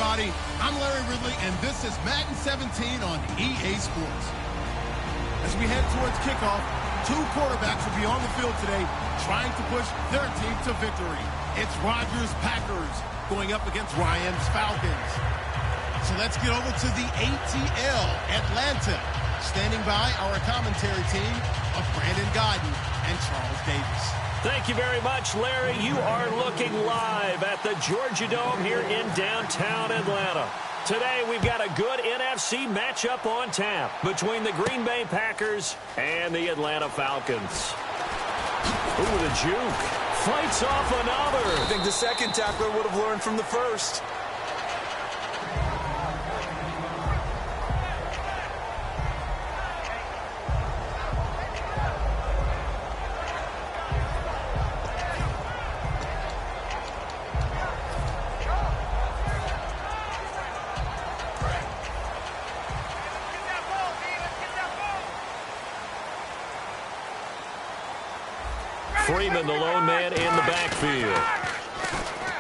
everybody. I'm Larry Ridley, and this is Madden 17 on EA Sports. As we head towards kickoff, two quarterbacks will be on the field today trying to push their team to victory. It's Rodgers' Packers going up against Ryan's Falcons. So let's get over to the ATL, Atlanta. Standing by our commentary team of Brandon Godden and Charles Davis. Thank you very much, Larry. You are looking live at the Georgia Dome here in downtown Atlanta. Today, we've got a good NFC matchup on tap between the Green Bay Packers and the Atlanta Falcons. Ooh, the juke. Fights off another. I think the second tackler would have learned from the first. Freeman, the lone man in the backfield.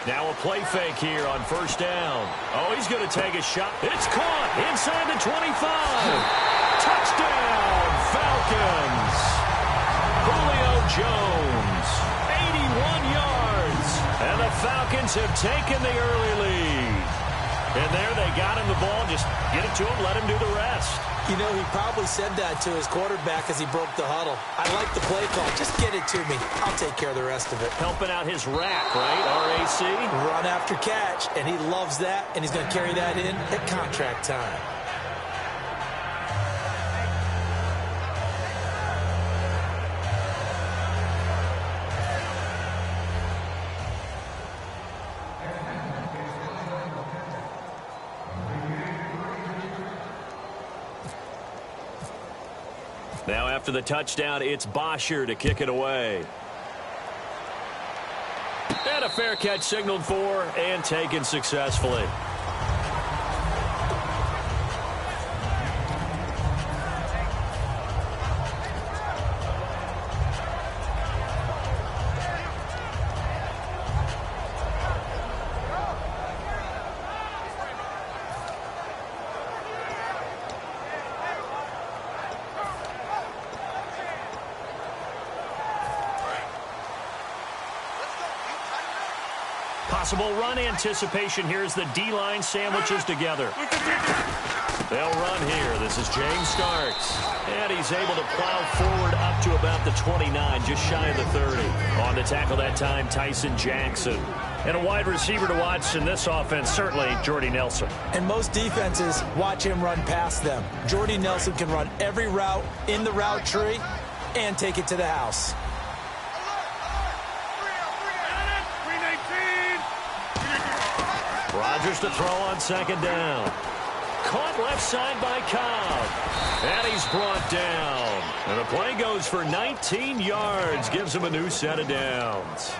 Now a play fake here on first down. Oh, he's going to take a shot. It's caught inside the 25. Touchdown, Falcons. Julio Jones, 81 yards. And the Falcons have taken the early lead. And there they got him the ball. Just get it to him, let him do the rest. You know, he probably said that to his quarterback as he broke the huddle. I like the play call. Just get it to me. I'll take care of the rest of it. Helping out his rack, right? RAC? Run after catch, and he loves that, and he's going to carry that in at contract time. Now after the touchdown, it's Bosher to kick it away. And a fair catch signaled for and taken successfully. Possible run anticipation here as the D-line sandwiches together. They'll run here. This is James Starks. And he's able to plow forward up to about the 29, just shy of the 30. On the tackle that time, Tyson Jackson. And a wide receiver to watch in this offense, certainly Jordy Nelson. And most defenses watch him run past them. Jordy Nelson can run every route in the route tree and take it to the house. Rodgers to throw on second down. Caught left side by Cobb. And he's brought down. And the play goes for 19 yards. Gives him a new set of downs.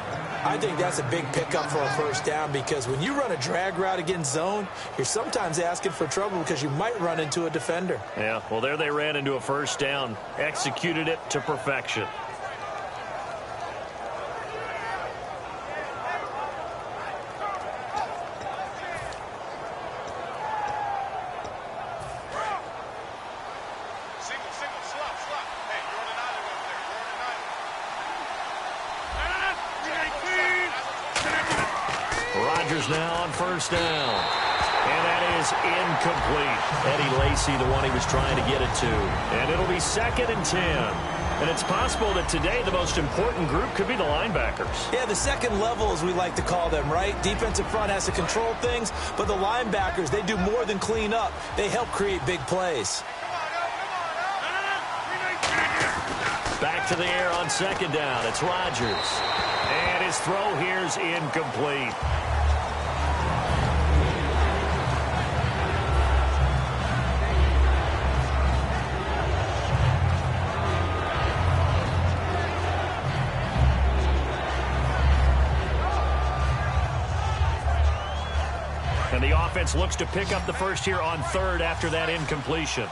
I think that's a big pickup for a first down because when you run a drag route against zone, you're sometimes asking for trouble because you might run into a defender. Yeah, well, there they ran into a first down. Executed it to perfection. Now on first down. And that is incomplete. Eddie Lacy, the one he was trying to get it to. And it'll be 2nd and 10. And it's possible that today the most important group could be the linebackers. Yeah, the second level, as we like to call them, right? Defensive front has to control things, but the linebackers, they do more than clean up. They help create big plays. Back to the air on second down. It's Rodgers. And his throw here's incomplete. And the offense looks to pick up the first here on third after that incompletion.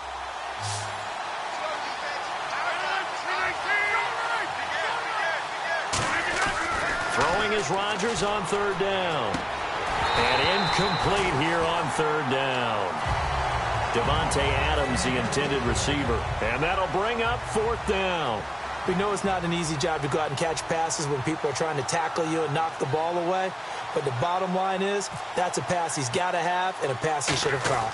Throwing is Rodgers on third down. And incomplete here on third down. Devontae Adams, the intended receiver. And that'll bring up fourth down. We know it's not an easy job to go out and catch passes when people are trying to tackle you and knock the ball away. But the bottom line is, that's a pass he's got to have and a pass he should have caught.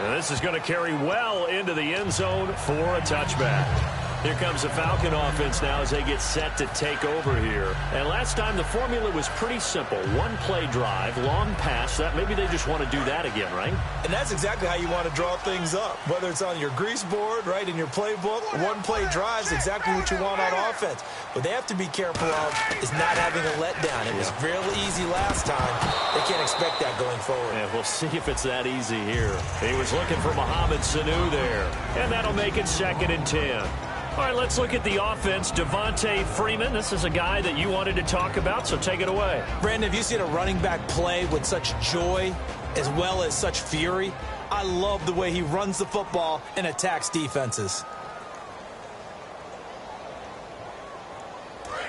And this is going to carry well into the end zone for a touchback. Here comes the Falcon offense now as they get set to take over here. And last time the formula was pretty simple. One play drive, long pass. That maybe they just want to do that again, right? And that's exactly how you want to draw things up. Whether it's on your grease board, right, in your playbook, one play drive is exactly what you want on offense. What they have to be careful of is not having a letdown. It was real easy last time. They can't expect that going forward. Yeah, we'll see if it's that easy here. He was looking for Mohamed Sanu there. And that'll make it 2nd and 10. All right, let's look at the offense. Devontae Freeman, this is a guy that you wanted to talk about, so take it away. Brandon, have you seen a running back play with such joy as well as such fury? I love the way he runs the football and attacks defenses.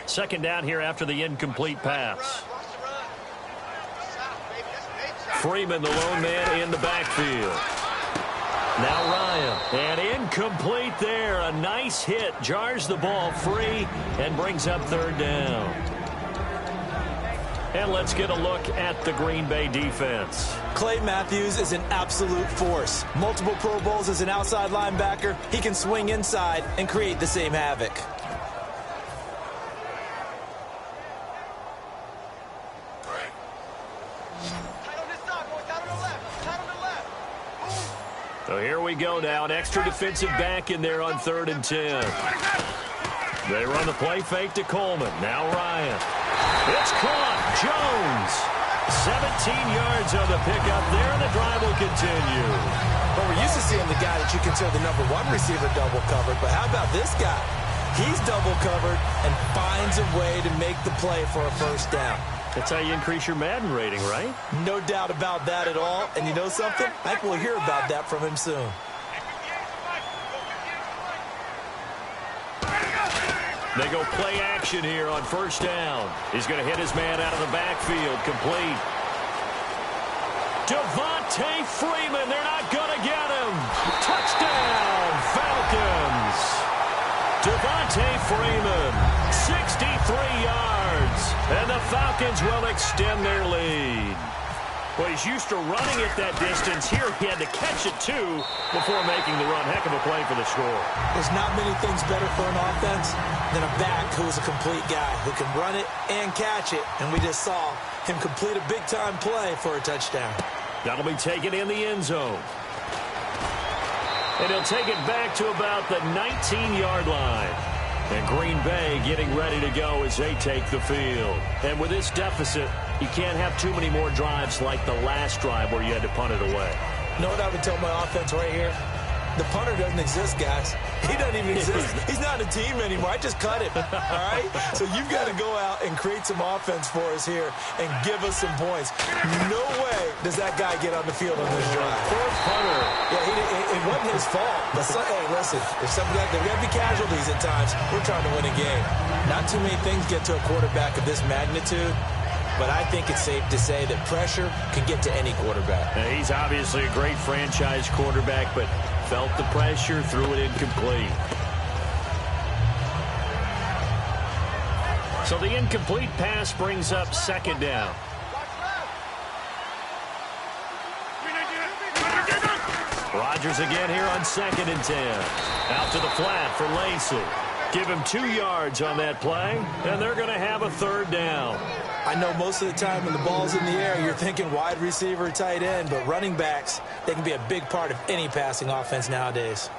Second down here after the incomplete pass. Freeman, the lone man in the backfield. Now Ryan, and incomplete there. A nice hit, jars the ball free, and brings up third down. And let's get a look at the Green Bay defense. Clay Matthews is an absolute force. Multiple Pro Bowls as an outside linebacker. He can swing inside and create the same havoc. So here we go now. An extra defensive back in there on 3rd and 10. They run the play fake to Coleman. Now Ryan. It's caught. Jones. 17 yards on the pickup there, and the drive will continue. Well, we're used to seeing the guy that you consider the #1 receiver double covered, but how about this guy? He's double covered and finds a way to make the play for a first down. That's how you increase your Madden rating, right? No doubt about that at all. And you know something? I think we'll hear about that from him soon. They go play action here on first down. He's going to hit his man out of the backfield. Complete. Devontae Freeman. They're not going to get him. Touchdown, Falcons. Devontae Freeman, 63 yards. And the Falcons will extend their lead. Well, he's used to running at that distance. Here he had to catch it, too, before making the run. Heck of a play for the score. There's not many things better for an offense than a back who's a complete guy who can run it and catch it. And we just saw him complete a big-time play for a touchdown. That'll be taken in the end zone. And he'll take it back to about the 19-yard line. And Green Bay getting ready to go as they take the field. And with this deficit, you can't have too many more drives like the last drive where you had to punt it away. You know what I would tell my offense right here? The punter doesn't exist, guys. He doesn't even exist. He's not a team anymore. I just cut him, all right? So you've got to go out and create some offense for us here and give us some points. No way does that guy get on the field on this drive. Fourth punter. Yeah, it wasn't his fault. But hey, listen, if something like that, there got to be casualties at times. We're trying to win a game. Not too many things get to a quarterback of this magnitude. But I think it's safe to say that pressure can get to any quarterback. Now, he's obviously a great franchise quarterback, but felt the pressure, threw it incomplete. So the incomplete pass brings up second down. Rodgers again here on 2nd and 10. Out to the flat for Lacey. Give him 2 yards on that play, and they're going to have a third down. I know most of the time when the ball's in the air, you're thinking wide receiver, tight end, but running backs, they can be a big part of any passing offense nowadays.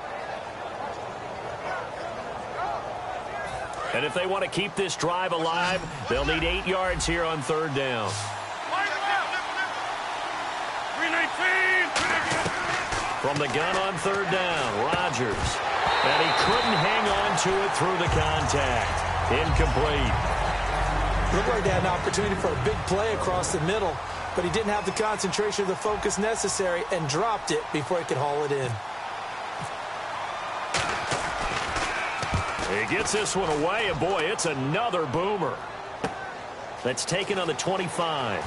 And if they want to keep this drive alive, they'll need 8 yards here on third down. From the gun on third down, Rodgers. And he couldn't hang on to it through the contact. Incomplete. Looked like they had an opportunity for a big play across the middle, but he didn't have the concentration or the focus necessary and dropped it before he could haul it in. He gets this one away, and boy, it's another boomer. That's taken on the 25.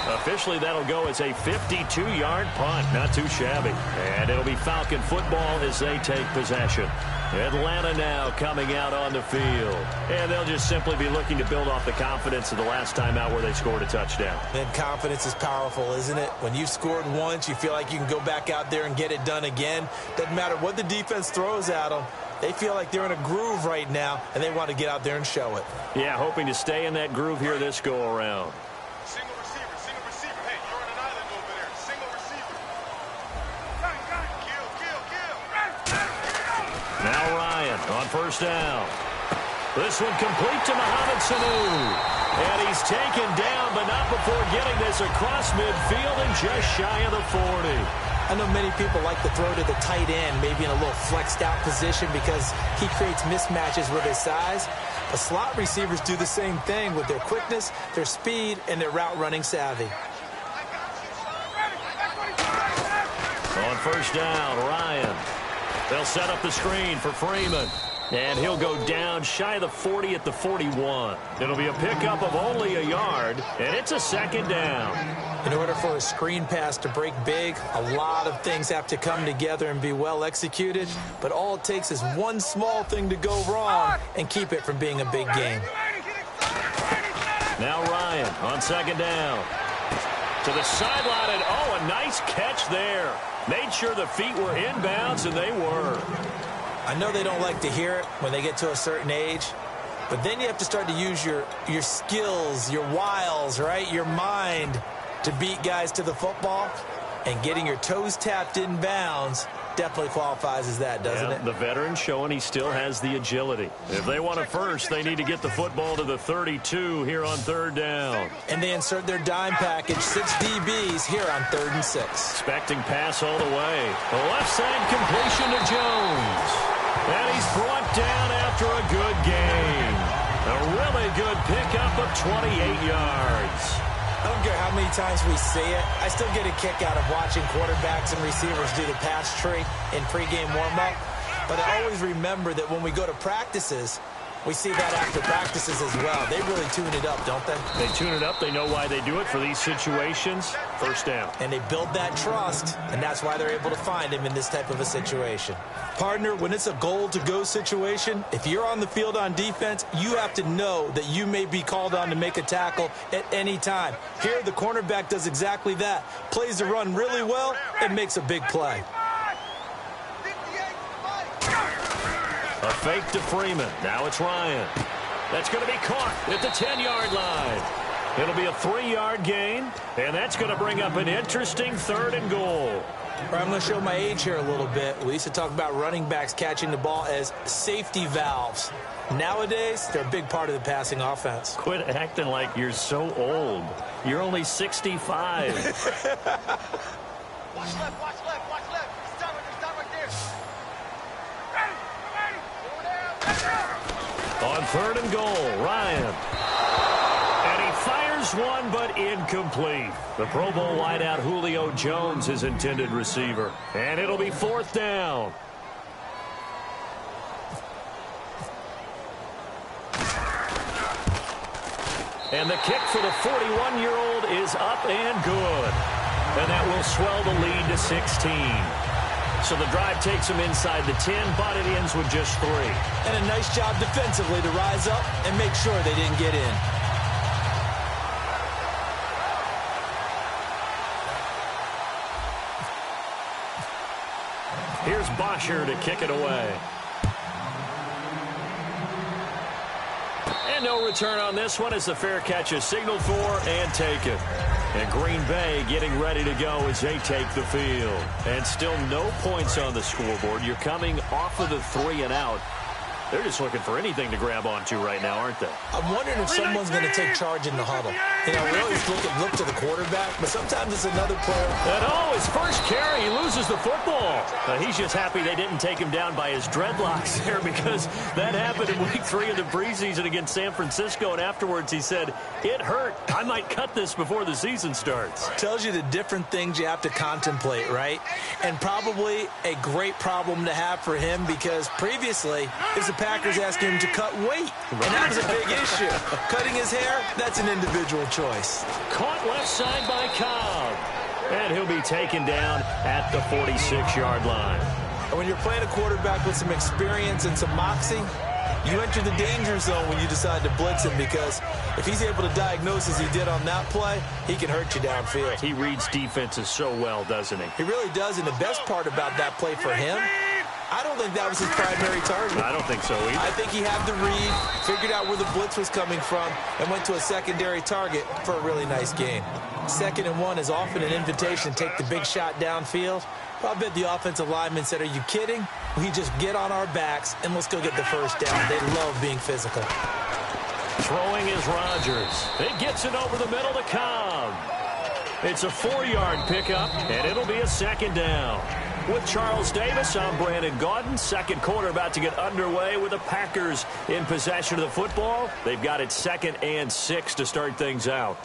Officially, that'll go as a 52-yard punt. Not too shabby. And it'll be Falcon football as they take possession. Atlanta now coming out on the field. And they'll just simply be looking to build off the confidence of the last time out where they scored a touchdown. And confidence is powerful, isn't it? When you've scored once, you feel like you can go back out there and get it done again. Doesn't matter what the defense throws at them. They feel like they're in a groove right now, and they want to get out there and show it. Yeah, hoping to stay in that groove here this go-around. Single receiver. Hey, you're on an island over there. Single receiver. Kill. Now Ryan on first down. This one complete to Mohamed Sanu. And he's taken down, but not before getting this across midfield and just shy of the 40. I know many people like to throw to the tight end, maybe in a little flexed out position because he creates mismatches with his size. But slot receivers do the same thing with their quickness, their speed, and their route running savvy. On first down, Ryan. They'll set up the screen for Freeman. And he'll go down shy of the 40 at the 41. It'll be a pickup of only a yard, and it's a second down. In order for a screen pass to break big, a lot of things have to come together and be well executed. But all it takes is one small thing to go wrong and keep it from being a big game. Now Ryan on second down. To the sideline, and a nice catch there. Made sure the feet were inbounds, and they were. I know they don't like to hear it when they get to a certain age, but then you have to start to use your skills, your wiles, right, your mind to beat guys to the football, and getting your toes tapped in bounds definitely qualifies as that, doesn't it? The veteran showing he still has the agility. If they want it first, they need to get the football to the 32 here on third down. And they insert their dime package, 6 DBs here on 3rd and 6. Expecting pass all the way. The left side completion to Jones. And he's brought down after a good gain. A really good pickup of 28 yards. I don't care how many times we see it. I still get a kick out of watching quarterbacks and receivers do the pass tree in pregame warm-up. But I always remember that when we go to practices, we see that after practices as well. They really tune it up, don't they? They tune it up. They know why they do it for these situations. First down. And they build that trust, and that's why they're able to find him in this type of a situation. Partner, when it's a goal-to-go situation, if you're on the field on defense, you have to know that you may be called on to make a tackle at any time. Here, the cornerback does exactly that. Plays the run really well and makes a big play. A fake to Freeman. Now it's Ryan. That's going to be caught at the 10-yard line. It'll be a 3-yard gain, and that's going to bring up an interesting 3rd and goal. I'm going to show my age here a little bit. We used to talk about running backs catching the ball as safety valves. Nowadays, they're a big part of the passing offense. Quit acting like you're so old. You're only 65. Watch left. Stop right there. On 3rd and goal, Ryan. And he fires one, but incomplete. The Pro Bowl wideout Julio Jones, his intended receiver. And it'll be 4th down. And the kick for the 41-year-old is up and good. And that will swell the lead to 16. So the drive takes them inside the 10, but it ends with just 3. And a nice job defensively to rise up and make sure they didn't get in. Here's Bosher to kick it away. And no return on this one as the fair catch is signaled for and taken. And Green Bay getting ready to go as they take the field. And still no points on the scoreboard. You're coming off of the 3 and out. They're just looking for anything to grab onto right now, aren't they? I'm wondering if someone's going to take charge in the huddle. You know, we always look to the quarterback, but sometimes it's another player. And his first carry, he loses the football. He's just happy they didn't take him down by his dreadlocks there, because that happened in week 3 of the preseason against San Francisco, and afterwards he said, it hurt. I might cut this before the season starts. Tells you the different things you have to contemplate, right? And probably a great problem to have for him, because previously it was the Packers asking him to cut weight, and that was a big issue. Cutting his hair, that's an individual choice. Caught left side by Cobb. And he'll be taken down at the 46-yard line. And when you're playing a quarterback with some experience and some moxie, you enter the danger zone when you decide to blitz him, because if he's able to diagnose as he did on that play, he can hurt you downfield. He reads defenses so well, doesn't he? He really does, and the best part about that play for him, I don't think that was his primary target. I don't think so either. I think he had the read, figured out where the blitz was coming from, and went to a secondary target for a really nice game. 2nd and 1 is often an invitation to take the big shot downfield. Well, I bet the offensive lineman said, are you kidding? We just get on our backs and let's go get the first down. They love being physical. Throwing is Rodgers. It gets it over the middle to Cobb. It's a 4-yard pickup, and it'll be a 2nd down. With Charles Davis, I'm Brandon Gaudin. Second quarter about to get underway with the Packers in possession of the football. They've got it 2nd and 6 to start things out.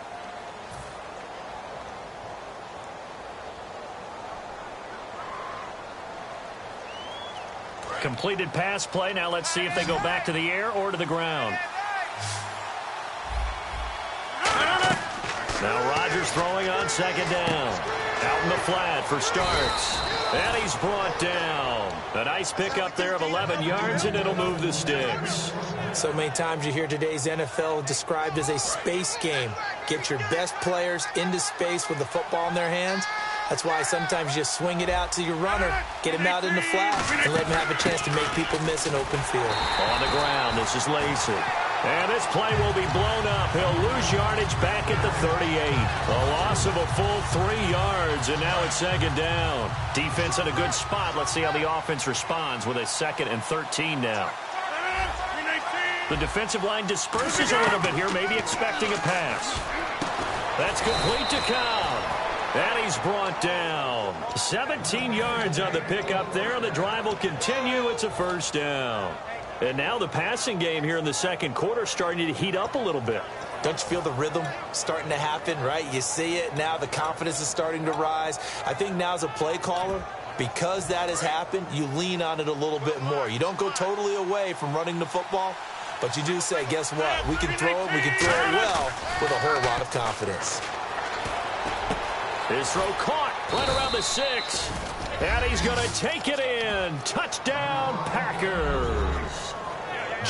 Completed pass play. Now let's see if they go back to the air or to the ground. Now Rodgers throwing on 2nd down. Out in the flat for Starks. And he's brought down. A nice pickup there of 11 yards, and it'll move the sticks. So many times you hear today's NFL described as a space game. Get your best players into space with the football in their hands. That's why sometimes you swing it out to your runner, get him out in the flat, and let him have a chance to make people miss an open field. On the ground, this is Lacey. And this play will be blown up. He'll lose yardage back at the 38. A loss of a full 3 yards, and now it's 2nd down. Defense in a good spot. Let's see how the offense responds with a 2nd and 13 now. The defensive line disperses a little bit here, maybe expecting a pass. That's complete to Cobb. And he's brought down. 17 yards on the pickup there, and the drive will continue. It's a 1st down. And now the passing game here in the 2nd quarter starting to heat up a little bit. Don't you feel the rhythm starting to happen, right? You see it. Now the confidence is starting to rise. I think now as a play caller, because that has happened, you lean on it a little bit more. You don't go totally away from running the football, but you do say, guess what? We can throw it. We can throw it well with a whole lot of confidence. His throw caught right around the 6. And he's going to take it in. Touchdown, Packers.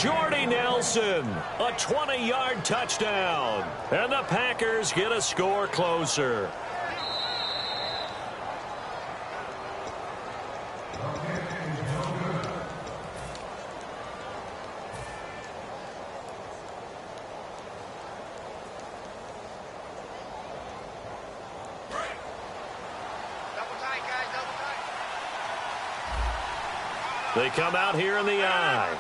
Jordy Nelson, a 20-yard touchdown. And the Packers get a score closer. They come out here in the eye.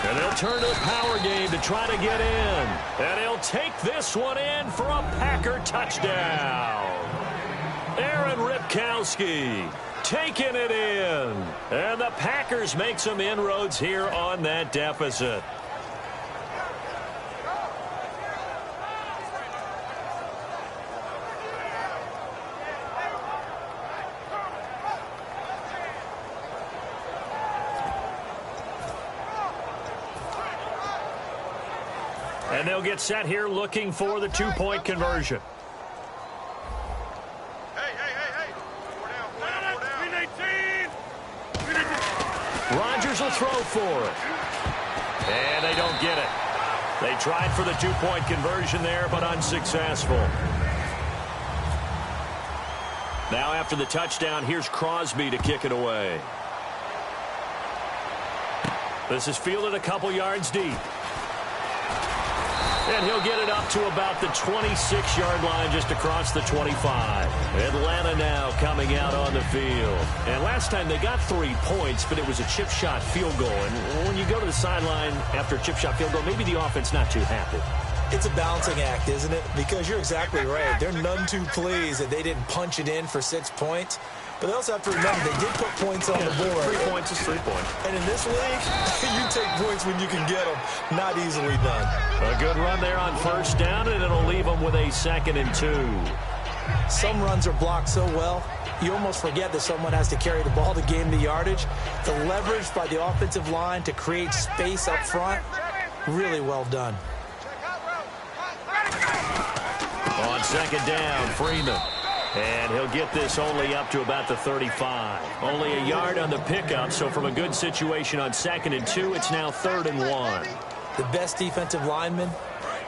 And they'll turn to the power game to try to get in. And he'll take this one in for a Packer touchdown. Aaron Ripkowski taking it in. And the Packers make some inroads here on that deficit. And they'll get set here looking for the 2-point conversion. Hey. 4 down. Rodgers will throw for it. And they don't get it. They tried for the 2-point conversion there, but unsuccessful. Now after the touchdown, here's Crosby to kick it away. This is fielded a couple yards deep. And he'll get it up to about the 26-yard line just across the 25. Atlanta now coming out on the field. And last time they got 3 points, but it was a chip shot field goal. And when you go to the sideline after a chip shot field goal, maybe the offense not too happy. It's a balancing act, isn't it? Because you're exactly right. They're none too pleased that they didn't punch it in for 6 points. But they also have to remember they did put points on the board. 3 points is 3 points. And in this league, you take points when you can get them. Not easily done. A good run there on first down, and it'll leave them with a 2nd and 2. Some runs are blocked so well, you almost forget that someone has to carry the ball to gain the yardage. The leverage by the offensive line to create space up front, really well done. On 2nd down, Freeman. And he'll get this only up to about the 35. Only a yard on the pickup, so from a good situation on 2nd and 2, it's now 3rd and 1. The best defensive linemen,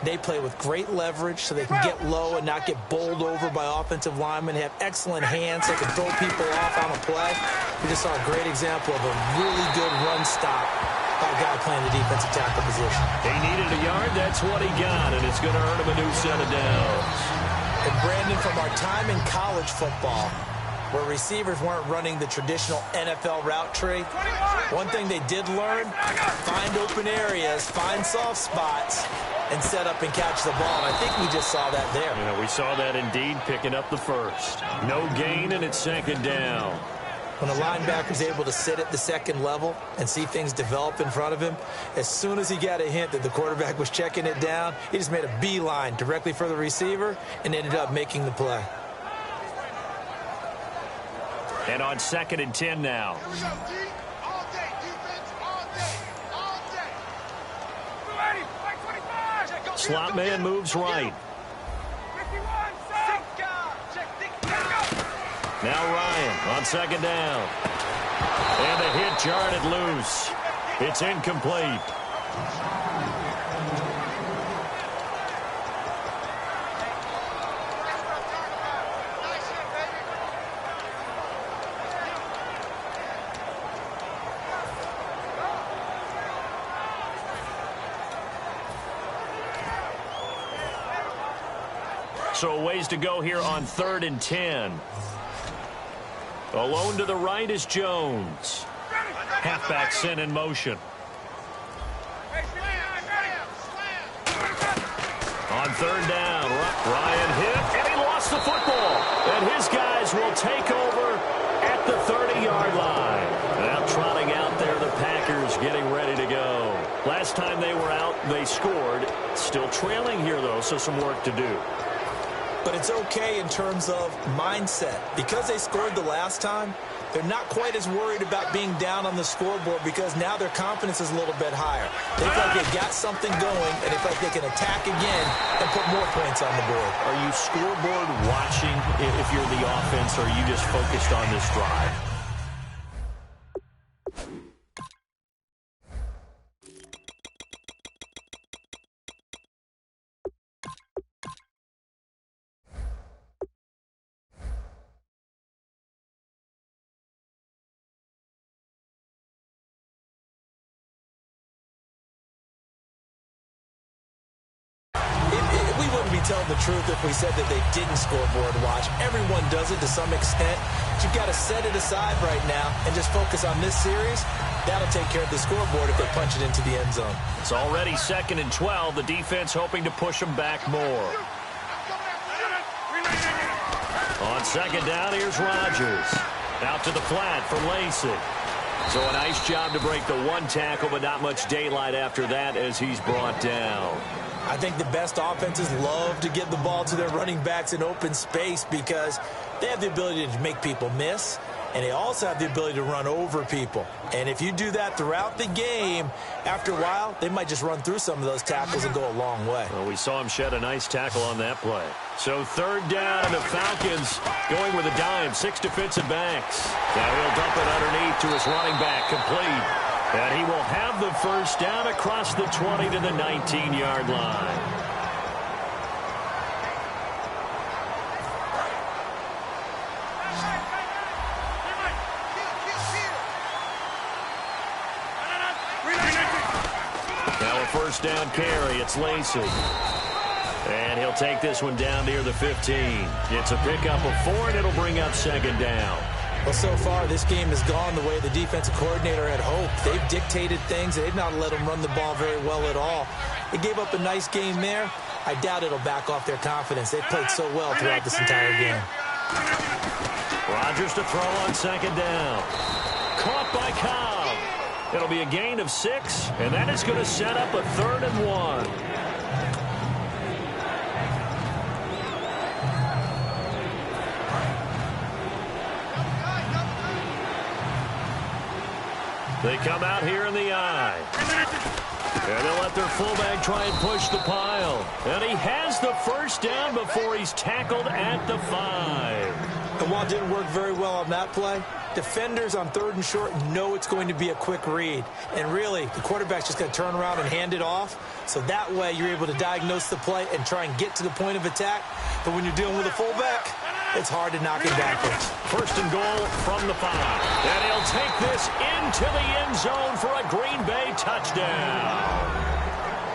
they play with great leverage so they can get low and not get bowled over by offensive linemen. They have excellent hands so they can throw people off on a play. We just saw a great example of a really good run stop by a guy playing the defensive tackle position. He needed a yard. That's what he got, and it's going to earn him a new set of downs. And Brandon, from our time in college football, where receivers weren't running the traditional NFL route tree, one thing they did learn, find open areas, find soft spots, and set up and catch the ball. And I think we just saw that there. Yeah, we saw that indeed, picking up the first. No gain, and it's 2nd down. When a linebacker's able to sit at the 2nd level and see things develop in front of him, as soon as he got a hint that the quarterback was checking it down, he just made a beeline directly for the receiver and ended up making the play. And on 2nd and 10 now. Here we go, D. All day, defense, all day, all day. Ready, like 25. Slot man moves right. 51, six guard. Check, go. Now Ryan on 2nd down. And the hit jarred it loose. It's incomplete. So a ways to go here on 3rd and 10. Alone to the right is Jones. Halfback sent in motion. On 3rd down, Ryan hit, and he lost the football. And his guys will take over at the 30-yard line. Now trotting out there, the Packers getting ready to go. Last time they were out, they scored. Still trailing here, though, so some work to do. But it's okay in terms of mindset. Because they scored the last time, they're not quite as worried about being down on the scoreboard because now their confidence is a little bit higher. They feel like they've got something going, and they feel like they can attack again and put more points on the board. Are you scoreboard watching if you're the offense, or are you just focused on this drive? Telling the truth if we said that they didn't scoreboard watch. Everyone does it to some extent. But you've got to set it aside right now and just focus on this series. That'll take care of the scoreboard if they punch it into the end zone. It's already 2nd and 12. The defense hoping to push them back more. On 2nd down, here's Rodgers. Out to the flat for Lacey. So a nice job to break the one tackle, but not much daylight after that as he's brought down. I think the best offenses love to get the ball to their running backs in open space because they have the ability to make people miss, and they also have the ability to run over people. And if you do that throughout the game, after a while, they might just run through some of those tackles and go a long way. Well, we saw him shed a nice tackle on that play. So 3rd down, and the Falcons going with a dime, 6 defensive backs. Now he'll dump it underneath to his running back, complete. And he will have the first down across the 20 to the 19-yard line. Now a first down carry. It's Lacey. And he'll take this one down near the 15. It's a pickup of 4, and it'll bring up 2nd down. Well, so far, this game has gone the way the defensive coordinator had hoped. They've dictated things. They've not let them run the ball very well at all. They gave up a nice game there. I doubt it'll back off their confidence. They've played so well throughout this entire game. Rodgers to throw on second down. Caught by Cobb. It'll be a gain of 6, and that is going to set up a 3rd and 1. They come out here in the eye. And they'll let their fullback try and push the pile. And he has the first down before he's tackled at the 5. And while it didn't work very well on that play, defenders on 3rd and short know it's going to be a quick read. And really, the quarterback's just going to turn around and hand it off. So that way, you're able to diagnose the play and try and get to the point of attack. But when you're dealing with a fullback, it's hard to knock him backwards. 1st and goal from the 5. And he'll take this into the end zone for a Green Bay touchdown.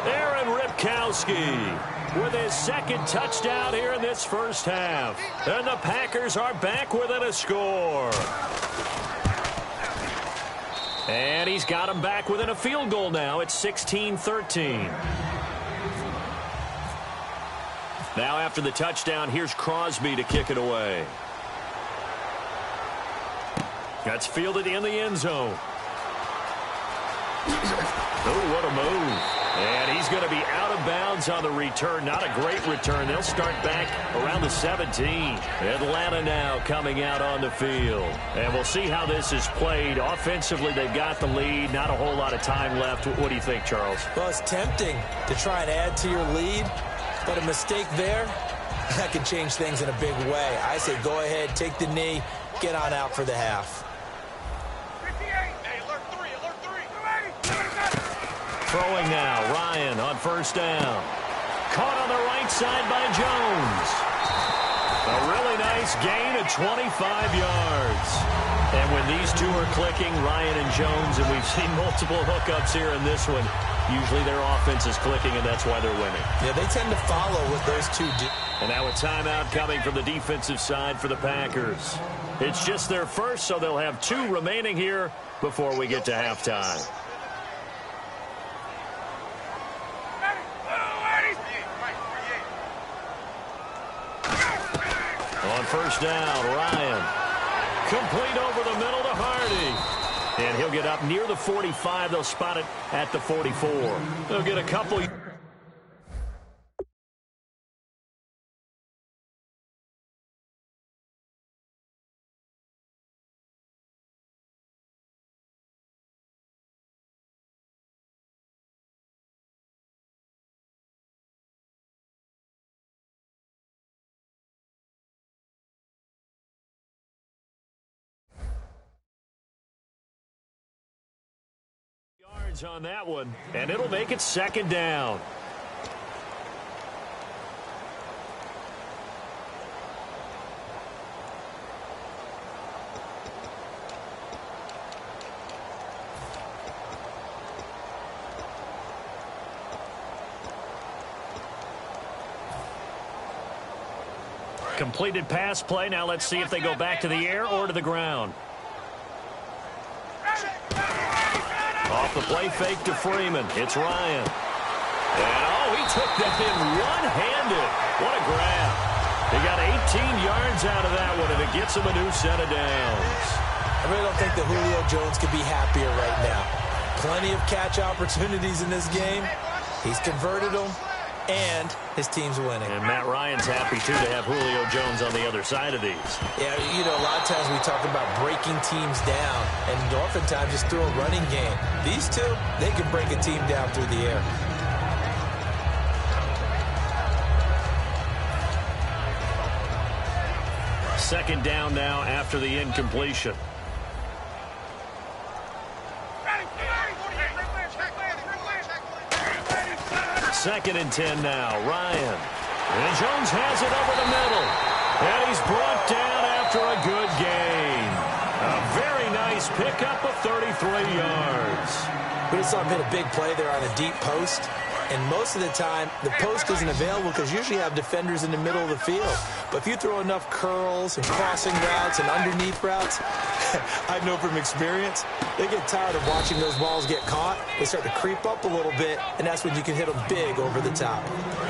Aaron Ripkowski with his 2nd touchdown here in this first half. And the Packers are back within a score. And he's got them back within a field goal now. It's 16-13. Now after the touchdown, here's Crosby to kick it away. That's fielded in the end zone. Oh, what a move. And he's going to be out of bounds on the return. Not a great return. They'll start back around the 17. Atlanta now coming out on the field. And we'll see how this is played. Offensively, they've got the lead. Not a whole lot of time left. What do you think, Charles? Well, it's tempting to try and add to your lead. But a mistake there, that can change things in a big way. I say go ahead, take the knee, get on out for the half. 58. Hey, alert 3. Throwing now, Ryan on 1st down. Caught on the right side by Jones. A really nice gain of 25 yards. And when these two are clicking, Ryan and Jones, and we've seen multiple hookups here in this one, usually their offense is clicking, and that's why they're winning. Yeah, they tend to follow what those two do. And now a timeout coming from the defensive side for the Packers. It's just their first, so they'll have 2 remaining here before we get to halftime. On 1st down, Ryan. Complete over the middle to Hardy. And he'll get up near the 45. They'll spot it at the 44. They'll get a couple. On that one, and it'll make it 2nd down. Completed pass play. Now let's see if they go back to the air or to the ground. Off the play fake to Freeman. It's Ryan. And, oh, he took that in one-handed. What a grab. He got 18 yards out of that one, and it gets him a new set of downs. I really don't think that Julio Jones could be happier right now. Plenty of catch opportunities in this game. He's converted them, and his team's winning. And Matt Ryan's happy, too, to have Julio Jones on the other side of these. Yeah, you know, a lot of times we talk about breaking teams down, and oftentimes just through a running game. These two, they can break a team down through the air. Second down now after the incompletion. Second and 10 now. Ryan. And Jones has it over the middle. And he's brought down after a good gain. A very nice pickup of 33 yards. We just saw him hit a big play there on a deep post. And most of the time, the post isn't available because you usually have defenders in the middle of the field. But if you throw enough curls and crossing routes and underneath routes, I know from experience, they get tired of watching those balls get caught. They start to creep up a little bit, and that's when you can hit them big over the top.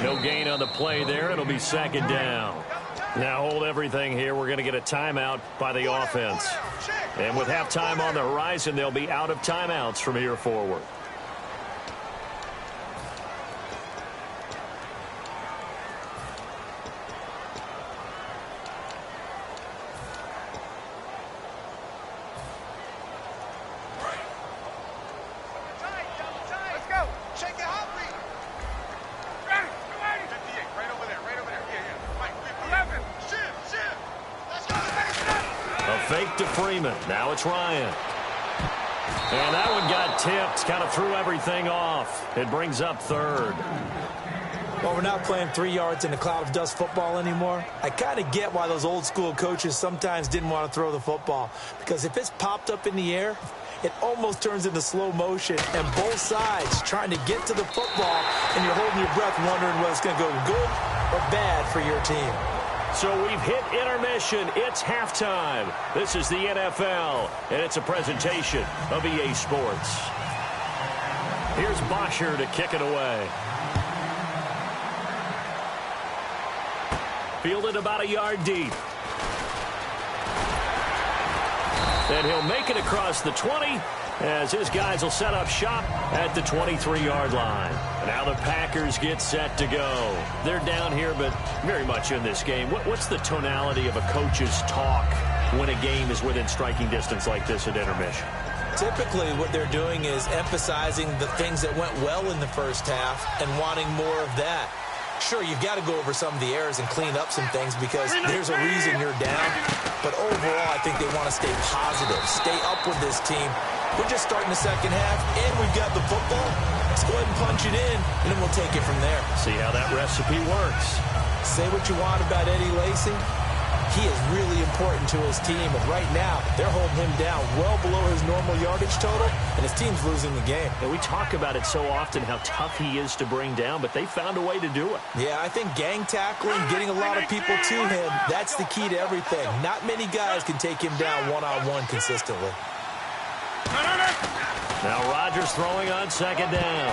No gain on the play there. It'll be second down. Now hold everything here. We're going to get a timeout by the offense. And with halftime on the horizon, they'll be out of timeouts from here forward. Fake to Freeman. Now it's Ryan. And that one got tipped. Kind of threw everything off. It brings up third. Well, we're not playing 3 yards in a cloud of dust football anymore. I kind of get why those old school coaches sometimes didn't want to throw the football. Because if it's popped up in the air, it almost turns into slow motion. And both sides trying to get to the football, and you're holding your breath wondering whether it's going to go good or bad for your team. So we've hit intermission. It's halftime. This is the NFL, and it's a presentation of EA Sports. Here's Bosher to kick it away. Fielded about a yard deep. And he'll make it across the 20 as his guys will set up shop at the 23-yard line. Now the Packers get set to go. They're down here, but very much in this game. What's the tonality of a coach's talk when a game is within striking distance like this at intermission? Typically, what they're doing is emphasizing the things that went well in the first half and wanting more of that. Sure, you've got to go over some of the errors and clean up some things because there's a reason you're down. But overall, I think they want to stay positive, stay up with this team. We're just starting the second half, and we've got the football. Let's go ahead and punch it in, and then we'll take it from there. See how that recipe works. Say what you want about Eddie Lacy. He is really important to his team, and right now, they're holding him down well below his normal yardage total, and his team's losing the game. And we talk about it so often, how tough he is to bring down, but they found a way to do it. Yeah, I think gang tackling, getting a lot of people to him, that's the key to everything. Not many guys can take him down one-on-one consistently. Now Rodgers throwing on second down.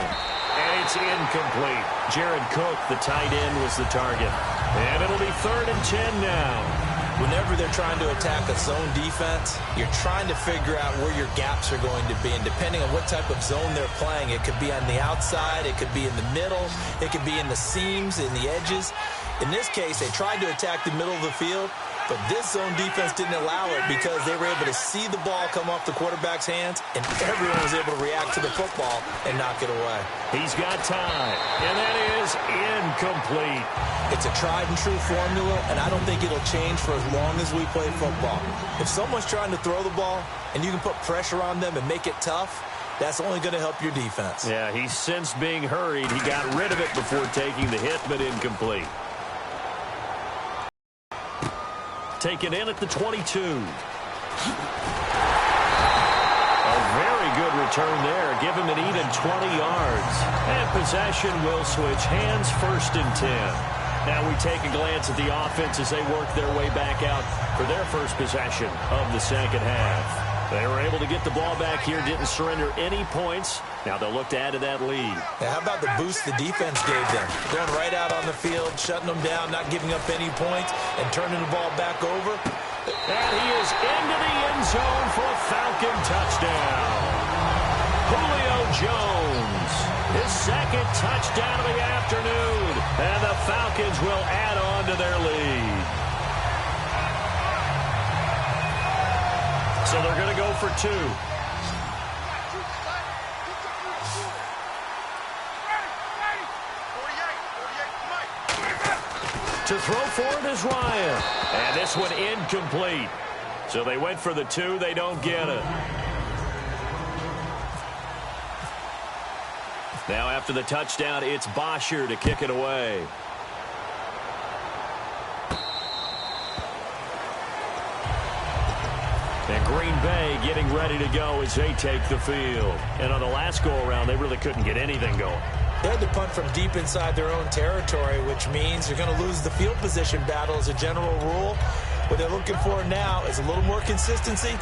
And it's incomplete. Jared Cook, the tight end, was the target. And it'll be 3rd and 10 now. Whenever they're trying to attack a zone defense, you're trying to figure out where your gaps are going to be. And depending on what type of zone they're playing, it could be on the outside, it could be in the middle, it could be in the seams, in the edges. In this case, they tried to attack the middle of the field, but this zone defense didn't allow it because they were able to see the ball come off the quarterback's hands, and everyone was able to react to the football and knock it away. He's got time, and that is incomplete. It's a tried-and-true formula, and I don't think it'll change for as long as we play football. If someone's trying to throw the ball and you can put pressure on them and make it tough, that's only going to help your defense. Yeah, he's sensed being hurried. He got rid of it before taking the hit, but incomplete. Taken in at the 22. A very good return there. Give him an even 20 yards. And possession will switch hands, 1st and 10. Now we take a glance at the offense as they work their way back out for their first possession of the second half. They were able to get the ball back here, didn't surrender any points. Now they'll look to add to that lead. Yeah, how about the boost the defense gave them? Going right out on the field, shutting them down, not giving up any points, and turning the ball back over. And he is into the end zone for a Falcon touchdown. Julio Jones, his 2nd touchdown of the afternoon. And the Falcons will add on to their lead. So they're going to go for 2. To throw forward is Ryan. And this one incomplete. So they went for the 2. They don't get it. Now after the touchdown, it's Bosher to kick it away. And Green Bay getting ready to go as they take the field. And on the last go-around, they really couldn't get anything going. They had to punt from deep inside their own territory, which means you're going to lose the field position battle as a general rule. What they're looking for now is a little more consistency,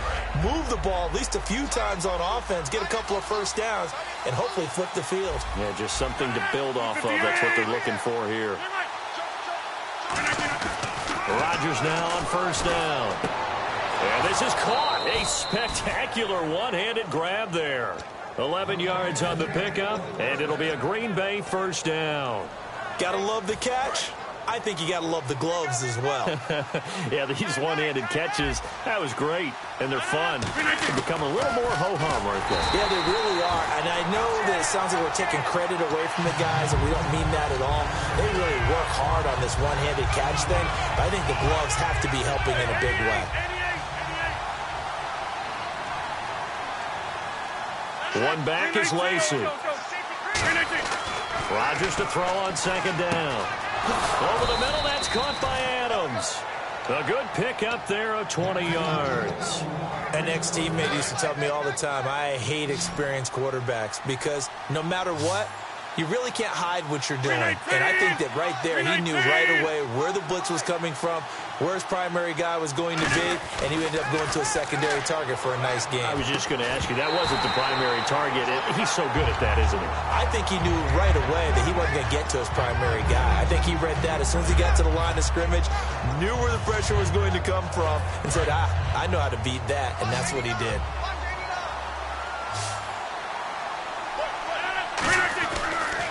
move the ball at least a few times on offense, get a couple of first downs, and hopefully flip the field. Yeah, just something to build off of. That's what they're looking for here. Rodgers now on first down. And this is caught. A spectacular one-handed grab there. 11 yards on the pickup, and it'll be a Green Bay first down. Gotta love the catch. I think you got to love the gloves as well. Yeah, these one-handed catches, that was great, and they're fun. They become a little more ho-hum, aren't they? Yeah, they really are, and I know that it sounds like we're taking credit away from the guys, and we don't mean that at all. They really work hard on this one-handed catch thing, but I think the gloves have to be helping in a big way. One back is Lacey. Rodgers to throw on second down. Over the middle, that's caught by Adams. A good pickup there of 20 yards. An ex-teammate used to tell me all the time, I hate experienced quarterbacks because no matter what, you really can't hide what you're doing. And I think that right there, he knew right away where the blitz was coming from, where his primary guy was going to be, and he ended up going to a secondary target for a nice game. I was just going to ask you, that wasn't the primary target. He's so good at that, isn't he? I think he knew right away that he wasn't going to get to his primary guy. I think he read that as soon as he got to the line of scrimmage, knew where the pressure was going to come from, and said, I know how to beat that, and that's what he did.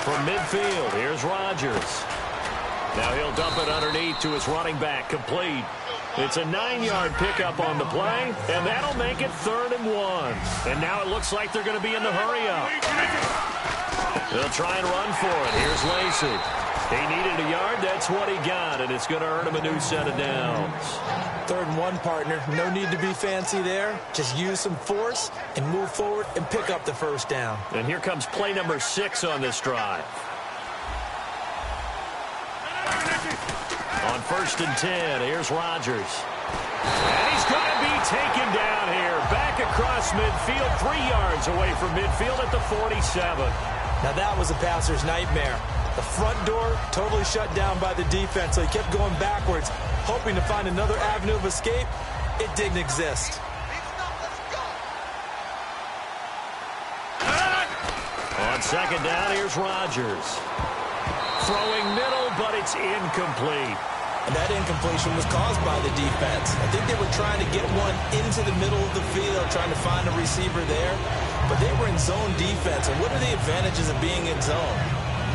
From midfield, here's Rodgers. Now he'll dump it underneath to his running back, complete. It's a 9-yard pickup on the play, and that'll make it 3rd and 1. And now it looks like they're going to be in the hurry-up. They'll try and run for it. Here's Lacey. He needed a yard. That's what he got, and it's going to earn him a new set of downs. 3rd and 1, partner. No need to be fancy there. Just use some force and move forward and pick up the first down. And here comes play number 6 on this drive. On 1st and 10, here's Rodgers. And he's going to be taken down here. Back across midfield, 3 yards away from midfield at the 47. Now that was a passer's nightmare. The front door totally shut down by the defense, so he kept going backwards, hoping to find another avenue of escape. It didn't exist. On 2nd down, here's Rodgers. Throwing middle, but it's incomplete. And that incompletion was caused by the defense. I think they were trying to get one into the middle of the field, trying to find a receiver there. But they were in zone defense. And what are the advantages of being in zone?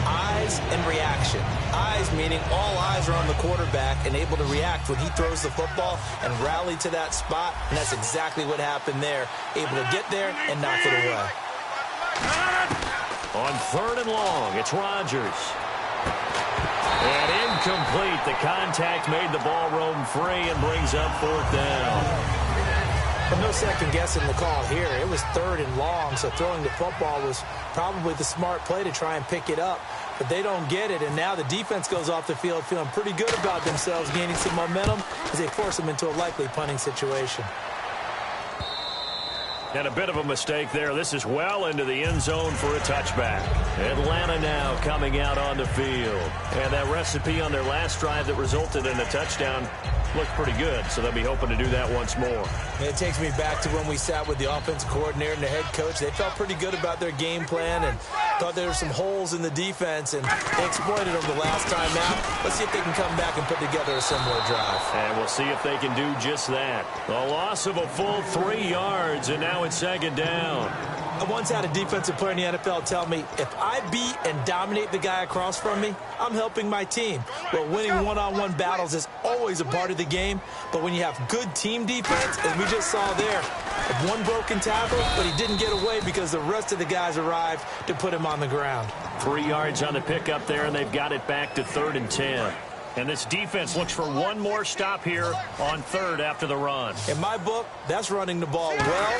Eyes and reaction. Eyes meaning all eyes are on the quarterback and able to react when he throws the football and rally to that spot. And that's exactly what happened there. Able to get there and knock it away. On 3rd and long, it's Rodgers. And incomplete. The contact made the ball roam free and brings up 4th down. But no second guessing the call here. It was 3rd and long, so throwing the football was probably the smart play to try and pick it up. But they don't get it, and now the defense goes off the field feeling pretty good about themselves, gaining some momentum as they force them into a likely punting situation. And a bit of a mistake there. This is well into the end zone for a touchback. Atlanta now coming out on the field. And that recipe on their last drive that resulted in a touchdown looked pretty good, so they'll be hoping to do that once more. And it takes me back to when we sat with the offensive coordinator and the head coach. They felt pretty good about their game plan and thought there were some holes in the defense, and they exploited them the last time out. Let's see if they can come back and put together a similar drive. And we'll see if they can do just that. A loss of a full 3 yards, and now it's 2nd down. I once had a defensive player in the NFL tell me, if I beat and dominate the guy across from me, I'm helping my team. Well, winning one-on-one battles is always a part of the game, but when you have good team defense, as we just saw there, one broken tackle, but he didn't get away because the rest of the guys arrived to put him on the ground. 3 yards on the pickup there, and they've got it back to 3rd and 10. And this defense looks for one more stop here on 3rd after the run. In my book, that's running the ball well,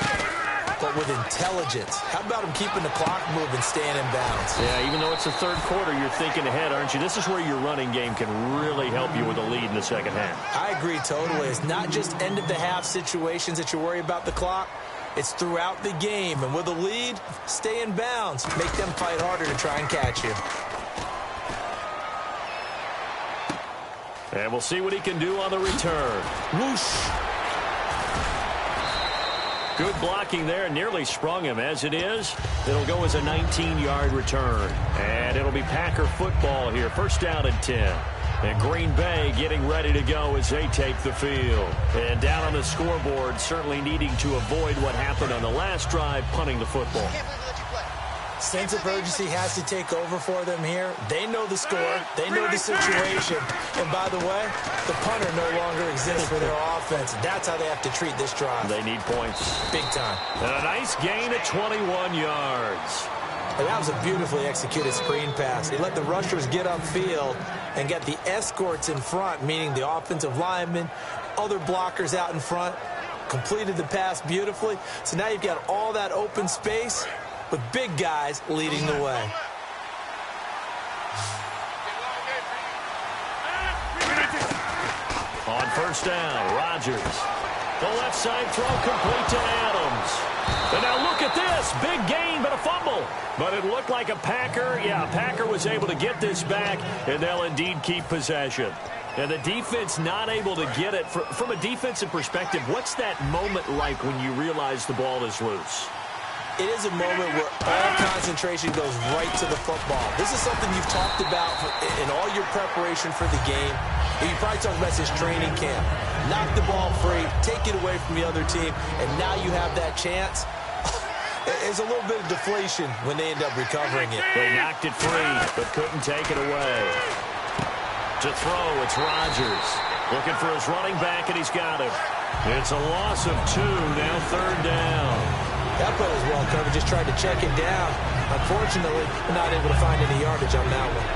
but with intelligence. How about him keeping the clock moving, staying in bounds? Yeah, even though it's the 3rd quarter, you're thinking ahead, aren't you? This is where your running game can really help you with a lead in the 2nd half. I agree totally. It's not just end-of-the-half situations that you worry about the clock. It's throughout the game, and with a lead, stay in bounds. Make them fight harder to try and catch you. And we'll see what he can do on the return. Whoosh. Good blocking there. Nearly sprung him. As it is, it'll go as a 19-yard return. And it'll be Packer football here. First down and 10. And Green Bay getting ready to go as they take the field. And down on the scoreboard, certainly needing to avoid what happened on the last drive, punting the football. Sense of urgency has to take over for them here. They know the score. They know the situation. And by the way, the punter no longer exists for their offense. That's how they have to treat this drive. They need points. Big time. And a nice gain of 21 yards. And that was a beautifully executed screen pass. They let the rushers get upfield and get the escorts in front, meaning the offensive linemen, other blockers out in front, completed the pass beautifully. So now you've got all that open space with big guys leading the way. On first down, Rodgers. The left side throw complete to Adams. And now look at this. Big gain, but a fumble. But it looked like a Packer. Yeah, Packer was able to get this back, and they'll indeed keep possession. And the defense not able to get it. From a defensive perspective, what's that moment like when you realize the ball is loose? It is a moment where all concentration goes right to the football. This is something you've talked about in all your preparation for the game. You probably talked about since training camp. Knock the ball free, take it away from the other team, and now you have that chance. There's a little bit of deflation when they end up recovering it. They knocked it free, but couldn't take it away. To throw, it's Rodgers. Looking for his running back, and he's got him. It's a loss of 2, now third down. That play was well covered, just tried to check it down. Unfortunately, not able to find any yardage on that one.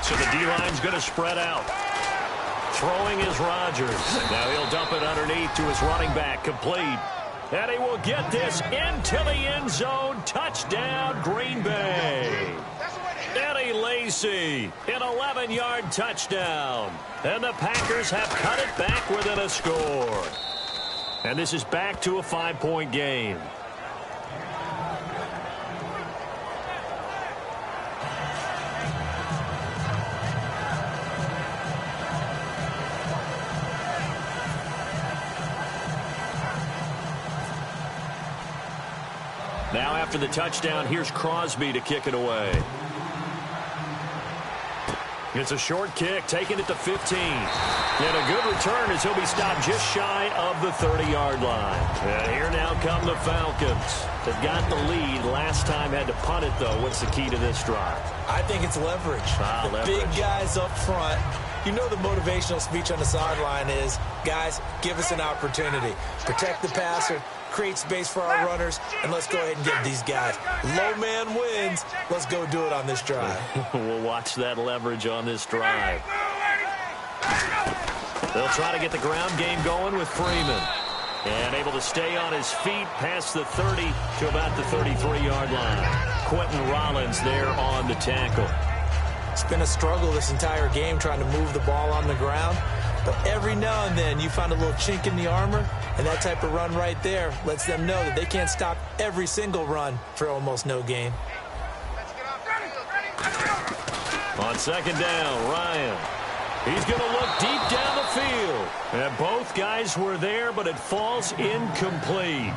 So the D-line's going to spread out. Throwing is Rodgers. Now he'll dump it underneath to his running back, complete. And he will get this into the end zone. Touchdown, Green Bay. Eddie Lacy, an 11-yard touchdown. And the Packers have cut it back within a score. And this is back to a 5-point game. Now after the touchdown, here's Crosby to kick it away. It's a short kick, taking it to 15. And a good return as he'll be stopped just shy of the 30-yard line. And here now come the Falcons. They've got the lead. Last time had to punt it, though. What's the key to this drive? I think it's leverage. The big guys up front. You know the motivational speech on the sideline is, guys, give us an opportunity. Protect the passer, create space for our runners, and let's go ahead and get these guys. Low man wins. Let's go do it on this drive. We'll watch that leverage on this drive. They'll try to get the ground game going with Freeman. And able to stay on his feet past the 30 to about the 33-yard line. Quentin Rollins there on the tackle. It's been a struggle this entire game trying to move the ball on the ground. But every now and then you find a little chink in the armor, and that type of run right there lets them know that they can't stop every single run for almost no gain. On second down, Ryan. He's going to look deep down the field. And both guys were there, but it falls incomplete.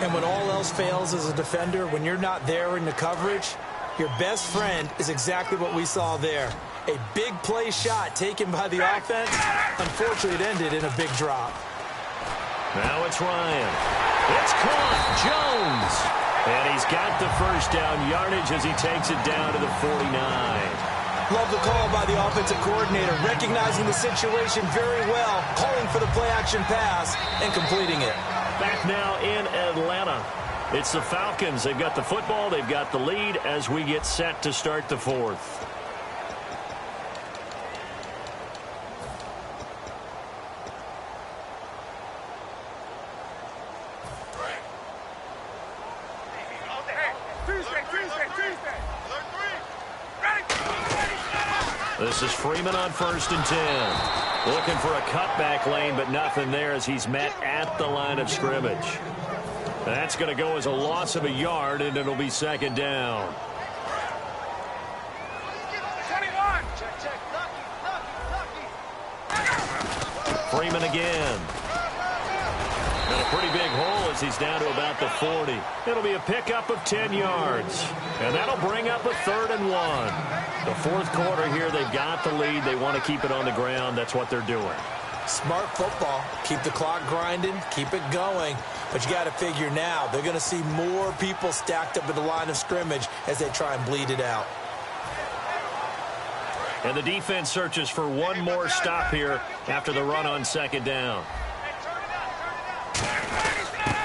And when all else fails as a defender, when you're not there in the coverage, your best friend is exactly what we saw there. A big play shot taken by the offense. Unfortunately, it ended in a big drop. Now it's Ryan. It's caught. Jones. And he's got the first down yardage as he takes it down to the 49. Love the call by the offensive coordinator, recognizing the situation very well, calling for the play-action pass, and completing it. Back now in Atlanta. It's the Falcons. They've got the football. They've got the lead as we get set to start the fourth. Tuesday. Alert 3. This is Freeman on 1st and 10. Looking for a cutback lane, but nothing there as he's met at the line of scrimmage. That's going to go as a loss of a yard, and it'll be 2nd down. 21. Freeman again. And a pretty big hole as he's down to about the 40. It'll be a pickup of 10 yards. And that'll bring up a 3rd and 1. The 4th quarter here, they've got the lead. They want to keep it on the ground. That's what they're doing. Smart football. Keep the clock grinding. Keep it going. But you got to figure now, they're going to see more people stacked up at the line of scrimmage as they try and bleed it out. And the defense searches for one more stop here after the run on 2nd down.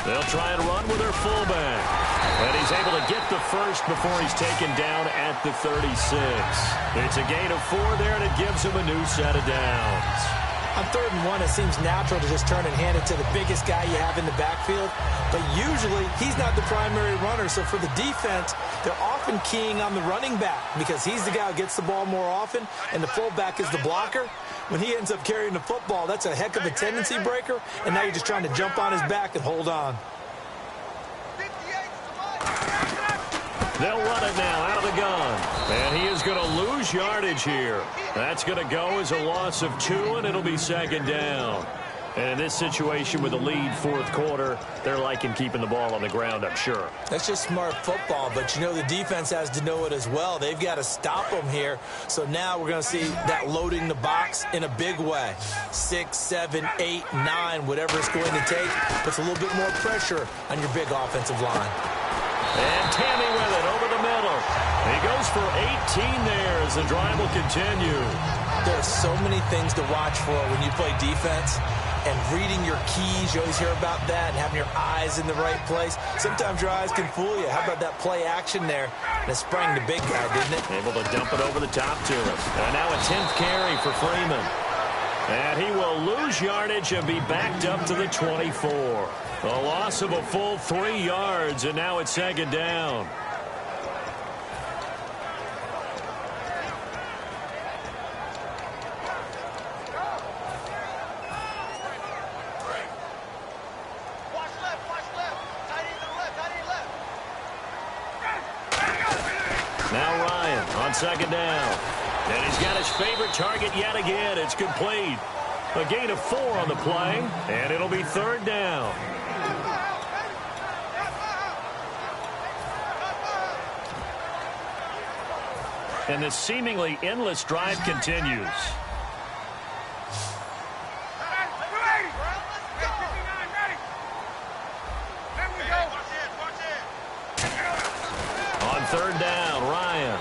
They'll try and run with their fullback. And he's able to get the first before he's taken down at the 36. It's a gain of 4 there, and it gives him a new set of downs. On 3rd and 1, it seems natural to just turn and hand it to the biggest guy you have in the backfield. But usually, he's not the primary runner. So for the defense, they're often keying on the running back because he's the guy who gets the ball more often, and the fullback is the blocker. When he ends up carrying the football, that's a heck of a tendency breaker, and now you're just trying to jump on his back and hold on. They'll run it now out of the gun. And he is going to lose yardage here. That's going to go as a loss of 2, and it'll be 2nd down. And in this situation with the lead 4th quarter, they're liking keeping the ball on the ground, I'm sure. That's just smart football, but you know the defense has to know it as well. They've got to stop them here. So now we're going to see that loading the box in a big way. 6, 7, 8, 9, whatever it's going to take, puts a little bit more pressure on your big offensive line. And Tammy with it over the middle. He goes for 18 there as the drive will continue. There are so many things to watch for when you play defense. And reading your keys, you always hear about that, and having your eyes in the right place. Sometimes your eyes can fool you. How about that play action there? And it sprang the big guy, didn't it? Able to dump it over the top to him. And now a 10th carry for Freeman. And he will lose yardage and be backed up to the 24. A loss of a full 3 yards, and now it's 2nd down. Now Ryan on 2nd down. And he's got his favorite target yet again. It's complete. A gain of 4 on the play, and it'll be 3rd down. And this seemingly endless drive continues. On 3rd down, Ryan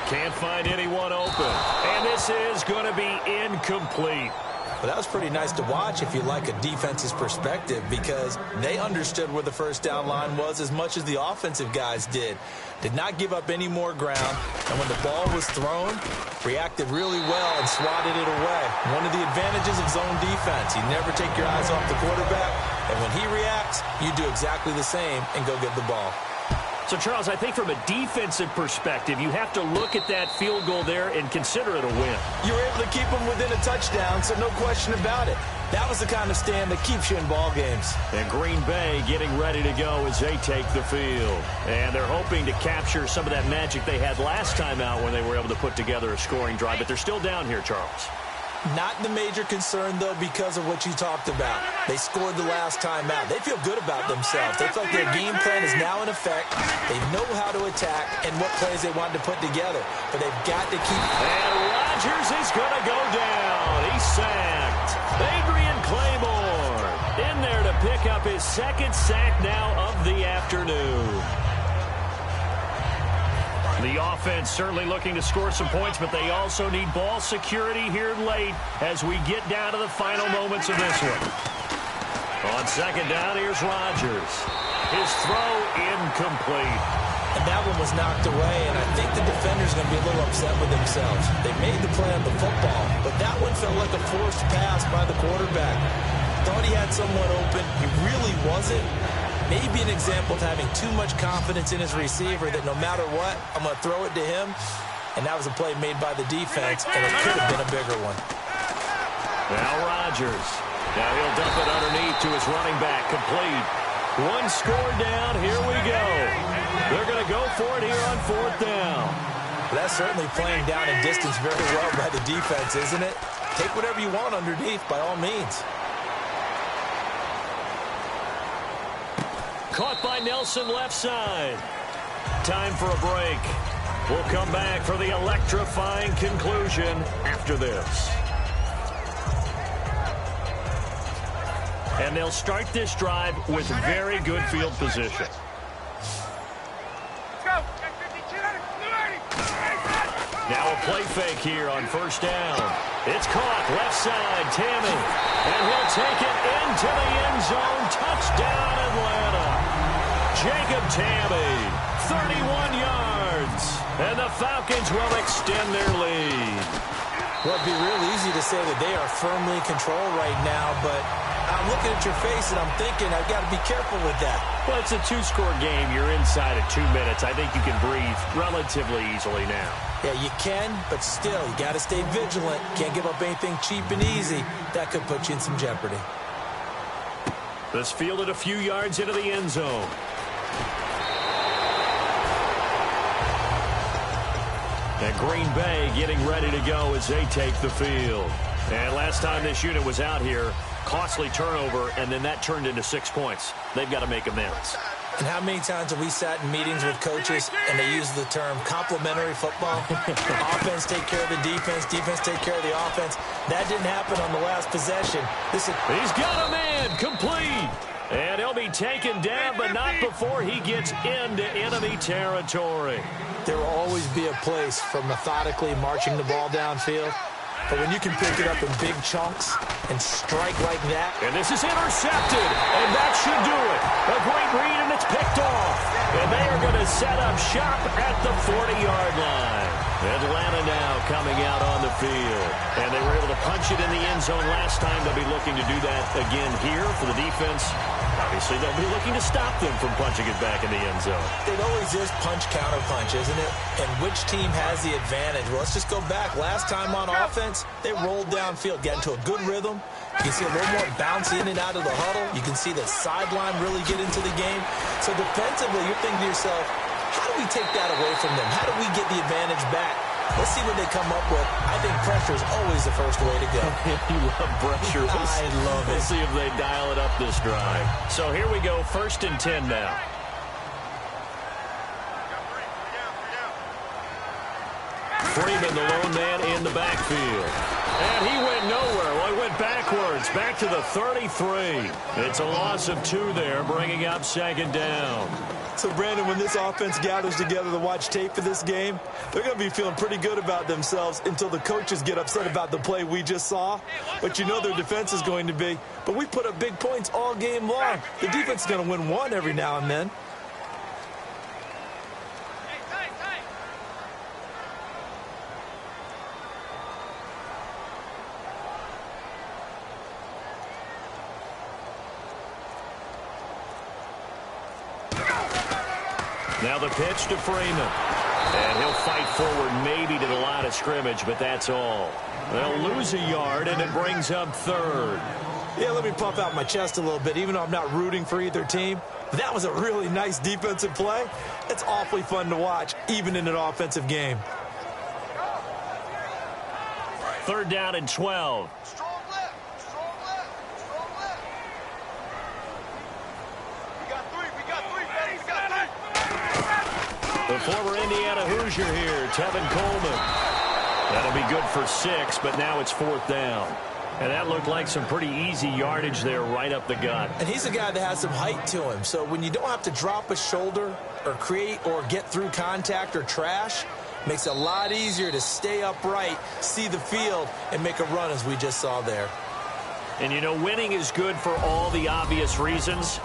can't find anyone open. And this is going to be incomplete. But that was pretty nice to watch if you like a defense's perspective because they understood where the first down line was as much as the offensive guys did. Did not give up any more ground, and when the ball was thrown, reacted really well and swatted it away. One of the advantages of zone defense, you never take your eyes off the quarterback, and when he reacts, you do exactly the same and go get the ball. So, Charles, I think from a defensive perspective, you have to look at that field goal there and consider it a win. You were able to keep them within a touchdown, so no question about it. That was the kind of stand that keeps you in ball games. And Green Bay getting ready to go as they take the field. And they're hoping to capture some of that magic they had last time out when they were able to put together a scoring drive. But they're still down here, Charles. Not the major concern, though, because of what you talked about. They scored the last time out. They feel good about themselves. They feel like their game plan is now in effect. They know how to attack and what plays they want to put together. But they've got to keep... And Rodgers is going to go down. He's sacked. Adrian Claymore in there to pick up his 2nd sack now of the afternoon. The offense certainly looking to score some points, but they also need ball security here late as we get down to the final moments of this one. On 2nd down, here's Rodgers. His throw incomplete. And that one was knocked away, and I think the defender's going to be a little upset with themselves. They made the play on the football, but that one felt like a forced pass by the quarterback. Thought he had someone open. He really wasn't. Maybe an example of having too much confidence in his receiver that no matter what, I'm going to throw it to him. and that was a play made by the defense, and it could have been a bigger one. Now Rodgers. Now he'll dump it underneath to his running back. Complete. One score down. Here we go. They're going to go for it here on 4th down. That's certainly playing down and distance very well by the defense, isn't it? Take whatever you want underneath, by all means. Caught by Nelson left side. Time for a break. We'll come back for the electrifying conclusion after this. And they'll start this drive with very good field position. Now a play fake here on 1st down. It's caught left side, Tammy. And he'll take it into the end zone. Touchdown, Atlanta. Jacob Tammy, 31 yards. And the Falcons will extend their lead. Well, it'd be real easy to say that they are firmly in control right now, but I'm looking at your face and I'm thinking I've got to be careful with that. Well, it's a 2-score game. You're inside of 2 minutes. I think you can breathe relatively easily now. Yeah, you can, but still, you got to stay vigilant. Can't give up anything cheap and easy. That could put you in some jeopardy. This fielded a few yards into the end zone. And Green Bay getting ready to go as they take the field. And last time this unit was out here, costly turnover, and then that turned into 6 points. They've got to make amends. And how many times have we sat in meetings with coaches and they use the term complementary football? Offense take care of the defense, defense take care of the offense. That didn't happen on the last possession. He's got a man, complete. And he'll be taken down, but not before he gets into enemy territory. There will always be a place for methodically marching the ball downfield. But when you can pick it up in big chunks and strike like that. And this is intercepted, and that should do it. A great read, and it's picked off. And they are going to set up shop at the 40-yard line. Atlanta now coming out on the field. And they were able to punch it in the end zone last time. They'll be looking to do that again here for the defense. Obviously, they'll be looking to stop them from punching it back in the end zone. It always is punch-counter-punch, isn't it? And which team has the advantage? Well, let's just go back. Last time on offense, they rolled downfield, got into a good rhythm. You can see a little more bounce in and out of the huddle. You can see the sideline really get into the game. So defensively, you're thinking to yourself, how do we take that away from them? How do we get the advantage back? Let's see what they come up with. I think pressure is always the first way to go. You love pressure. I love it. We'll see if they dial it up this drive. So here we go, 1st and 10 now. Freeman, the lone man in the backfield. And he went nowhere. Well, he went backwards, back to the 33. It's a loss of 2 there, bringing up 2nd down. So, Brandon, when this offense gathers together to watch tape for this game, they're going to be feeling pretty good about themselves until the coaches get upset about the play we just saw. But you know their defense is going to be. But we put up big points all game long. The defense is going to win one every now and then. Now the pitch to Freeman. And he'll fight forward maybe to the line of scrimmage, but that's all. They'll lose a yard, and it brings up 3rd. Yeah, let me puff out my chest a little bit, even though I'm not rooting for either team. That was a really nice defensive play. It's awfully fun to watch, even in an offensive game. 3rd down and 12. The former Indiana Hoosier here, Tevin Coleman. That'll be good for 6, but now it's 4th down. And that looked like some pretty easy yardage there right up the gut. And he's a guy that has some height to him. So when you don't have to drop a shoulder or create or get through contact or trash, makes it a lot easier to stay upright, see the field, and make a run as we just saw there. And, you know, winning is good for all the obvious reasons.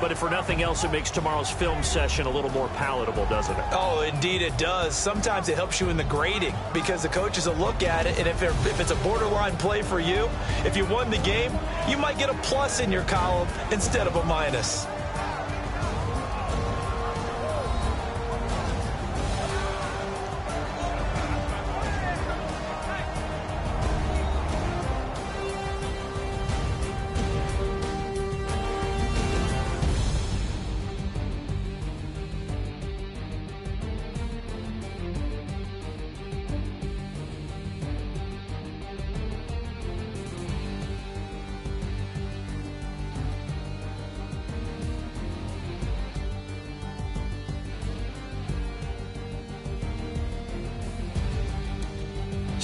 But if for nothing else, it makes tomorrow's film session a little more palatable, doesn't it? Oh, indeed it does. Sometimes it helps you in the grading because the coaches will look at it, and if it's a borderline play for you, if you won the game, you might get a plus in your column instead of a minus.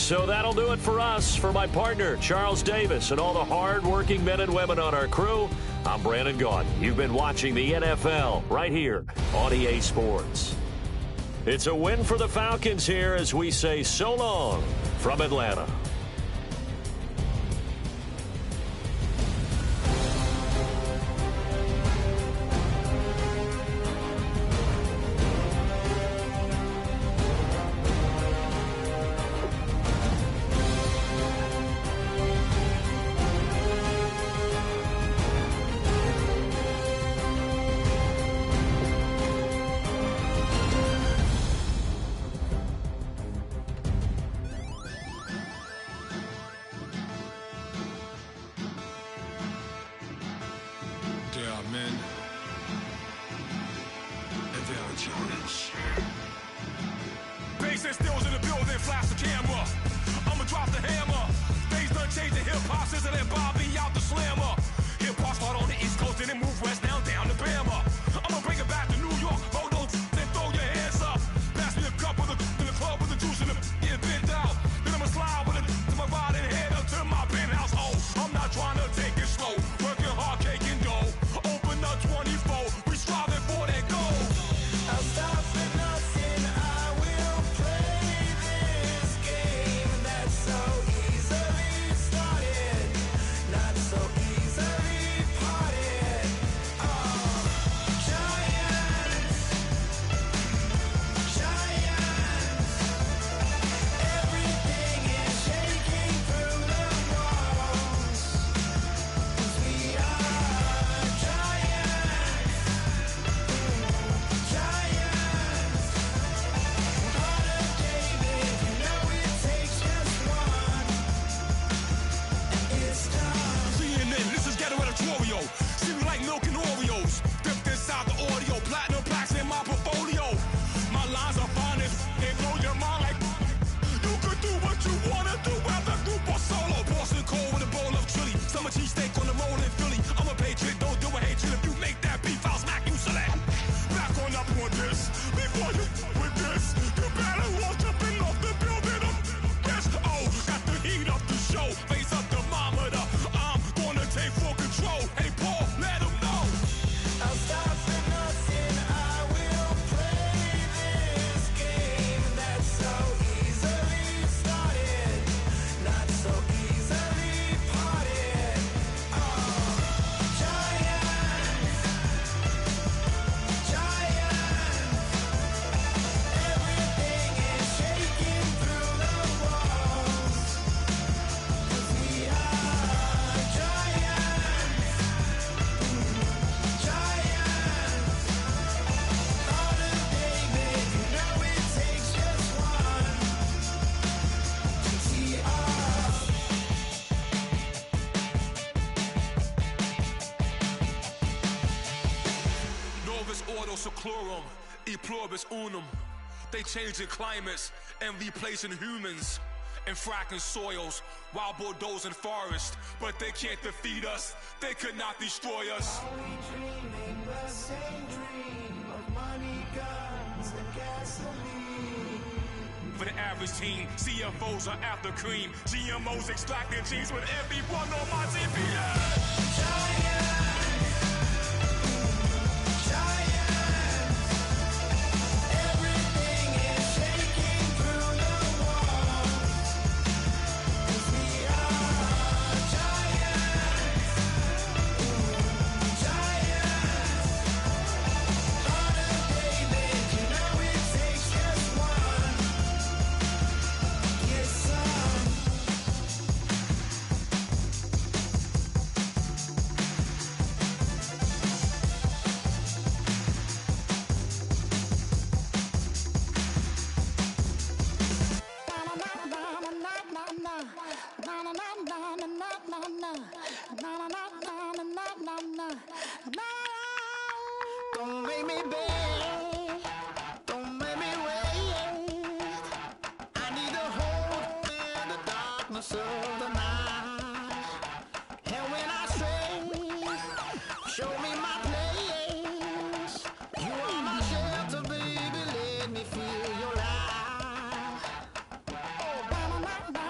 So that'll do it for us. For my partner, Charles Davis, and all the hard-working men and women on our crew, I'm Brandon Gaudin. You've been watching the NFL right here on EA Sports. It's a win for the Falcons here as we say so long from Atlanta. Basin stills in the building, flash the camera. I'ma drop the hammer. Things done changed the hip-hop, sizzle and Bobby out the slammer. Hip-hop start on the East Coast and then move west, now down to Bama. I'ma bring it back to New York, hold on, then throw your hands up. Pass me a cup with in the club with the juice in the bent out. Then I'ma slide with it to my ride and head up to my penthouse. Oh, I'm not trying to take it slow, working hard, cake and dough. Open up 24, we striving for that goal. I'll stop for nothing, I will play this game that's so easily started, not so easily parted. Giants, everything is shaking through the walls, 'cause we are giants. Heart of David, you know it takes just one, and it's done. CNN, this is ghetto editorial. See me like milk and Oreos. Dipped inside the audio, platinum plaques in my portfolio. My lines are fine as they blow your mind like you could do what you wanna do, whether group or solo. Boston cold with a bowl of chili. Summer cheesesteak on the roll in Philly. I'm a patriot, don't do a hatred. If you make that beef, I'll smack you silly. Back on up on this. Before you with this, you better walk jumping off the building. Yes, oh, got the heat up the show. Face up the thermometer. I'm gonna take full control. Hey, Paul, let him know. I'll stop for nothing, I will play this game that's so easily started, not so easily parted. Giants, everything is shaking through the walls, 'cause we are giants. Heart of David, you know it takes just one to tee off. Novus ordo seclorum, e pluribus unum. They changing climates and replacing humans and fracking soils while bulldozing forests. But they can't defeat us, they could not destroy us. Are we dreaming the same dream of money, guns, and gasoline? For the average team, CFOs are after cream. GMOs extracting genes with everyone on my TPS. Everything is shaking through the walls, 'cause we are giants. Heart of David, you know it takes just one. Get some. Don't make me beg, don't make me wait. I need a hold in the darkness of the night. And when I stray, show me my place. You are my shelter, baby, let me feel your light. Oh,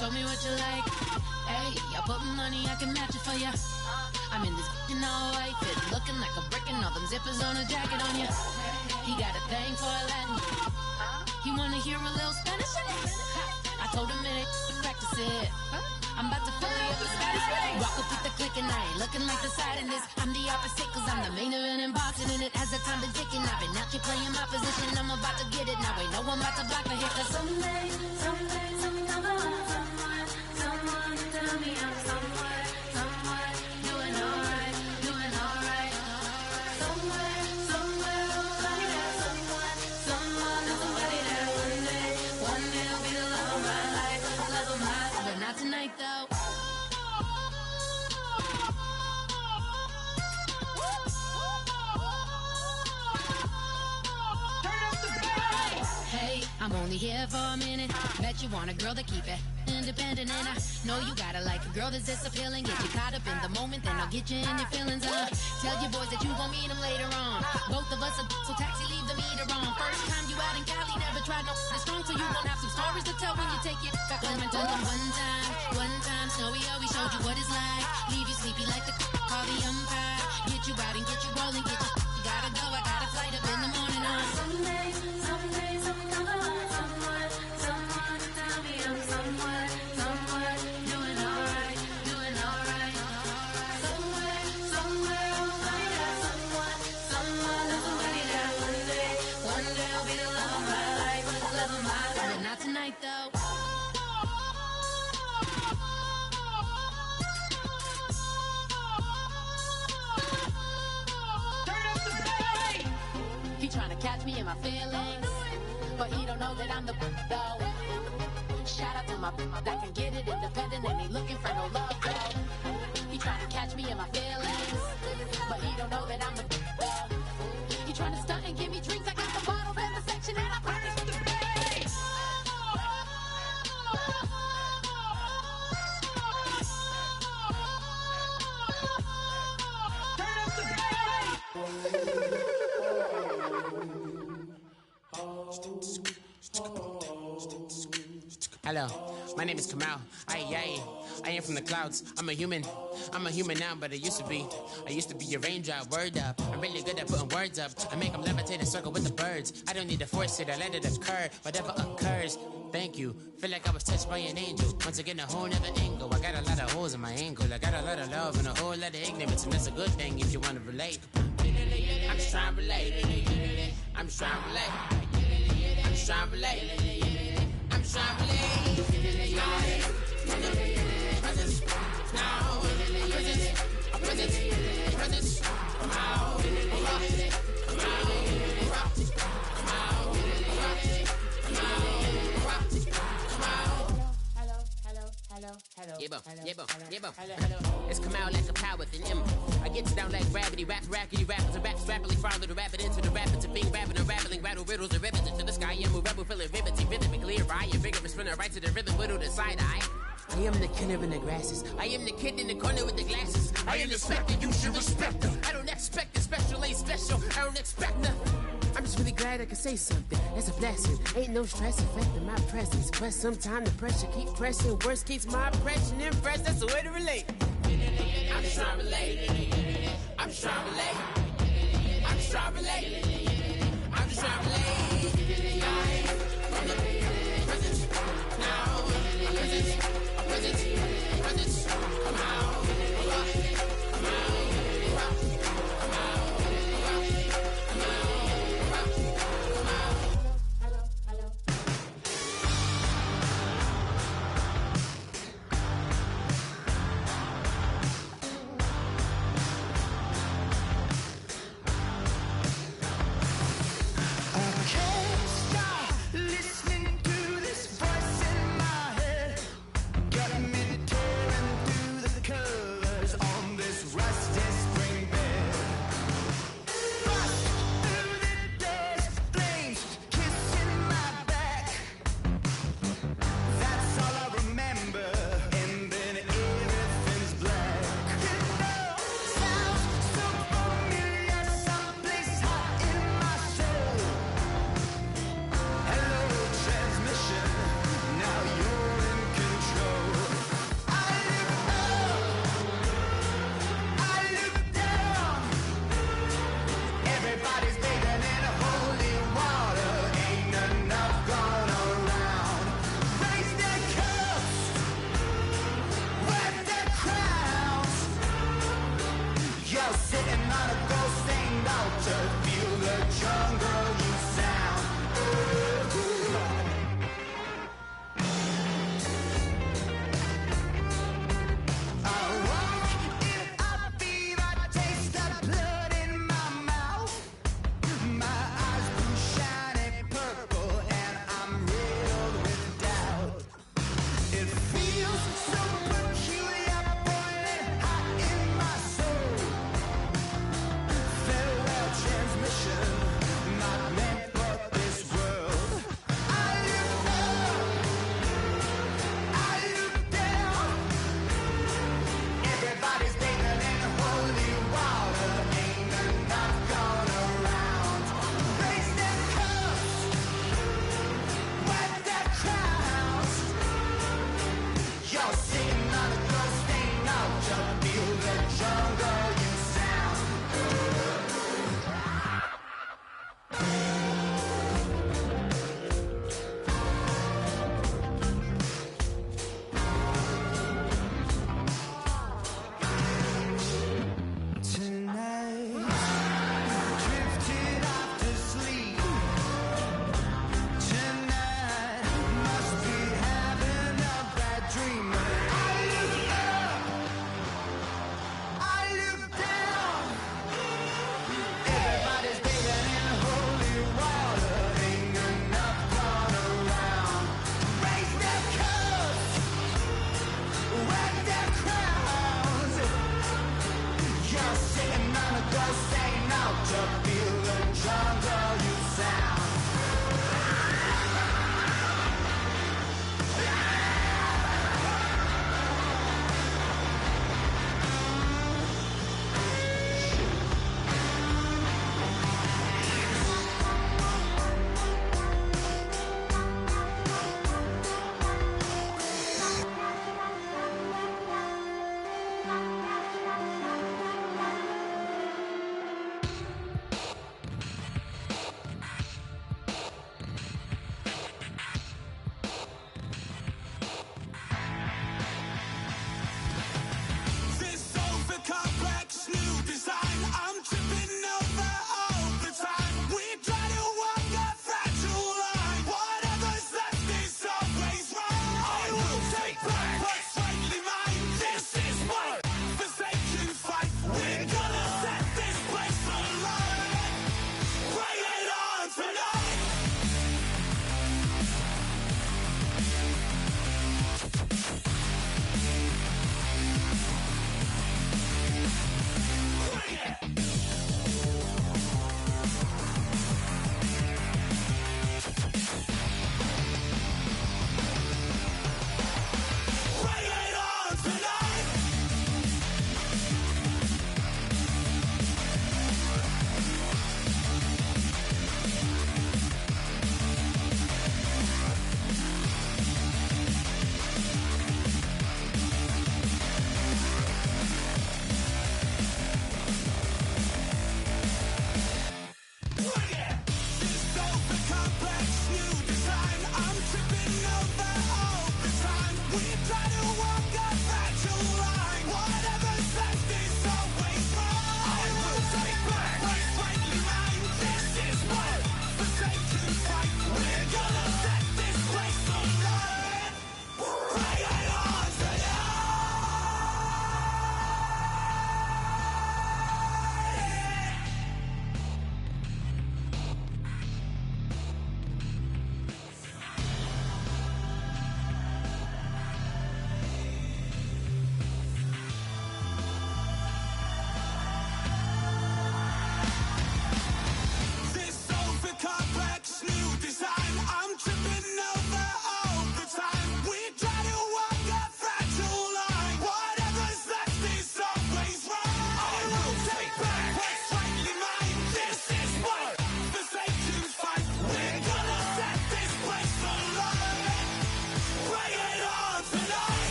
show me what you like. Hey, I put money, I can match it for ya. I'm in this in all white fit, looking like a brick and all them zippers on a jacket on ya. He got a thing for a Latin. He wanna hear a little Spanish in it. I told him it ain't to practice it. I'm about to fill you up with Spanish. Walk up with the click and I ain't looking like the side in this. I'm the opposite cause I'm the main event and boxing in it. As the time been ticking, I've been out here playing my position. I'm about to get it now. Ain't no one about to block the hit. Cause someday, someone tell me I'm somewhere doing alright. Somewhere, somebody there, someone, somebody there. One day will be the love of my life, but not tonight though. Hey, I'm only here for a minute. Bet you want a girl to keep it independent, and I know you gotta like a girl that's this appealing. Get you caught up in the moment, then I'll get you in your feelings. Tell your boys that you gon' meet them later on. Both of us are so taxi, leave the meter on. First time you out in Cali, never tried no strong, so you gon' have some stories to tell when you take it back home and tell them one time, Snowy always showed you what it's like. Leave you sleepy like the call the umpire. Get you out and get you rolling, get you gotta go. I got a flight up in the morning on someday, someone tell me I'm somewhere doing alright. Somewhere, somebody there, somebody there. One day I'll be the love of my life, but not tonight though. He tryna catch me in my feelings, but he don't know that I'm the though. Shout out to my that can get it independent and ain't looking for no love though. He tryna catch me in my feelings, but he don't know that I'm the though. He tryna stunt and give me drinks. I got the bottles in the section and I pockets with the bass. Turn up the bass. Hello, my name is Kamal. I am from the clouds. I'm a human now, but I used to be a raindrop. Word up, I'm really good at putting words up. I make them levitate and circle with the birds. I don't need to force it, I let it occur. Whatever occurs, thank you. Feel like I was touched by an angel. Once again, a whole nother angle. I got a lot of holes in my angle. I got a lot of love and a whole lot of ignorance, and that's a good thing if you want to relate. I'm just trying to relate. I'm just trying to relate. I'm just trying to relate. I'm just trying to relate. Presence, now, presence, come out, It's come out like a power within him. I get down like gravity, rackety rappers and raps rapidly follow the rapid into the rapids of being rapping and rattling, rattle riddles and ribbons into the sky. I'm a rebel, feeling riveting, rhythmically clear. I am vigorous, spinner right to the rhythm, widow to side eye. I am the killer in the grasses. I am the kid in the corner with the glasses. I am the specter, you should respect them. I don't expect the special, ain't special. I don't expect nothing. I'm just really glad I can say something. That's a blessing. Ain't no stress affecting my presence. But sometimes the pressure keep pressing. Worst keeps my impression impressed. That's the way to relate. I'm just trying to relate. I'm just trying to relate. I'm just trying to relate. I'm just trying to relate. From the presence now. Presence. Come out.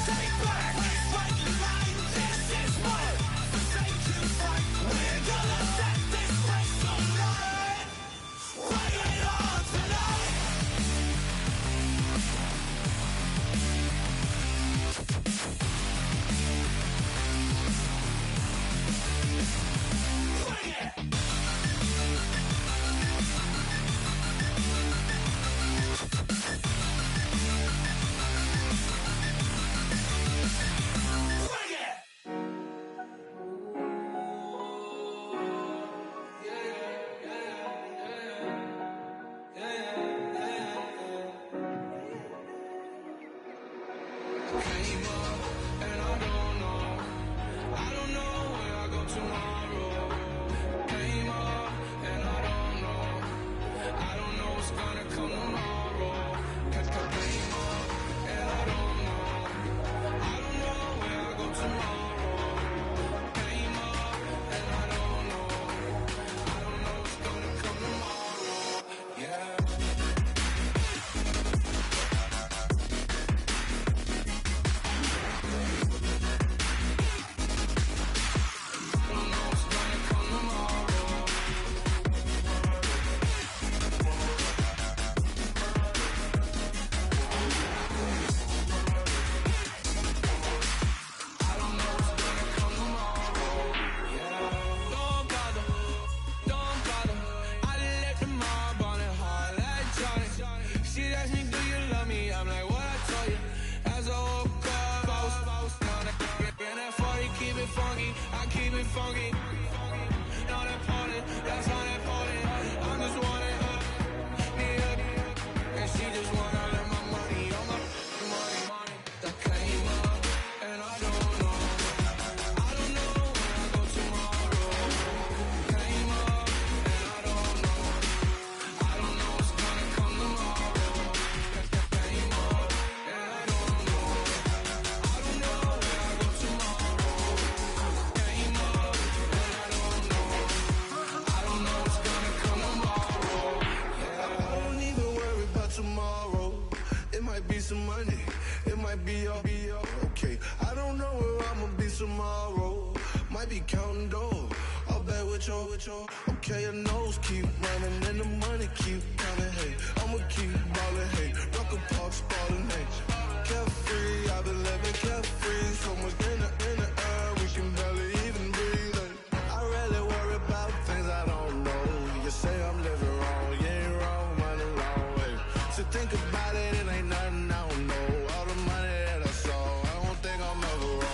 Take back this fighting line. This is what the Satan fight. We're gonna set this place alight. Bring it on tonight. Bring it. Okay, your nose keep running and the money keep coming. Hey, I'ma keep ballin'. Hey, Rucker Park spallin'. Hey, carefree, I've been living carefree. So much in the air, we can barely even breathe. Hey, I really worry about things I don't know. You say I'm living wrong, you ain't wrong, money long. Hey, so think about it, it ain't nothing I don't know. All the money that I saw, I don't think I'm ever wrong.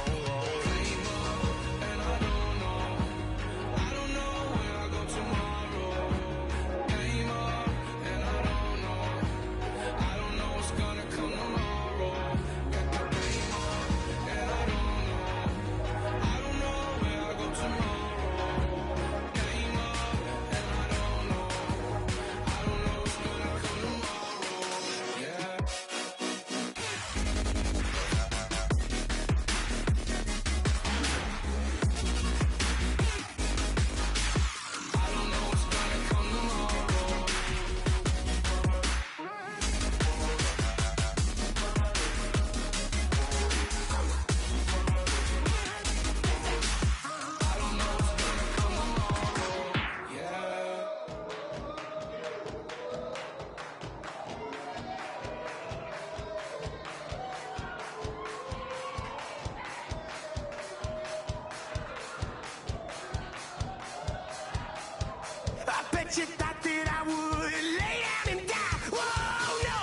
You thought that I would lay down and die. Whoa, no.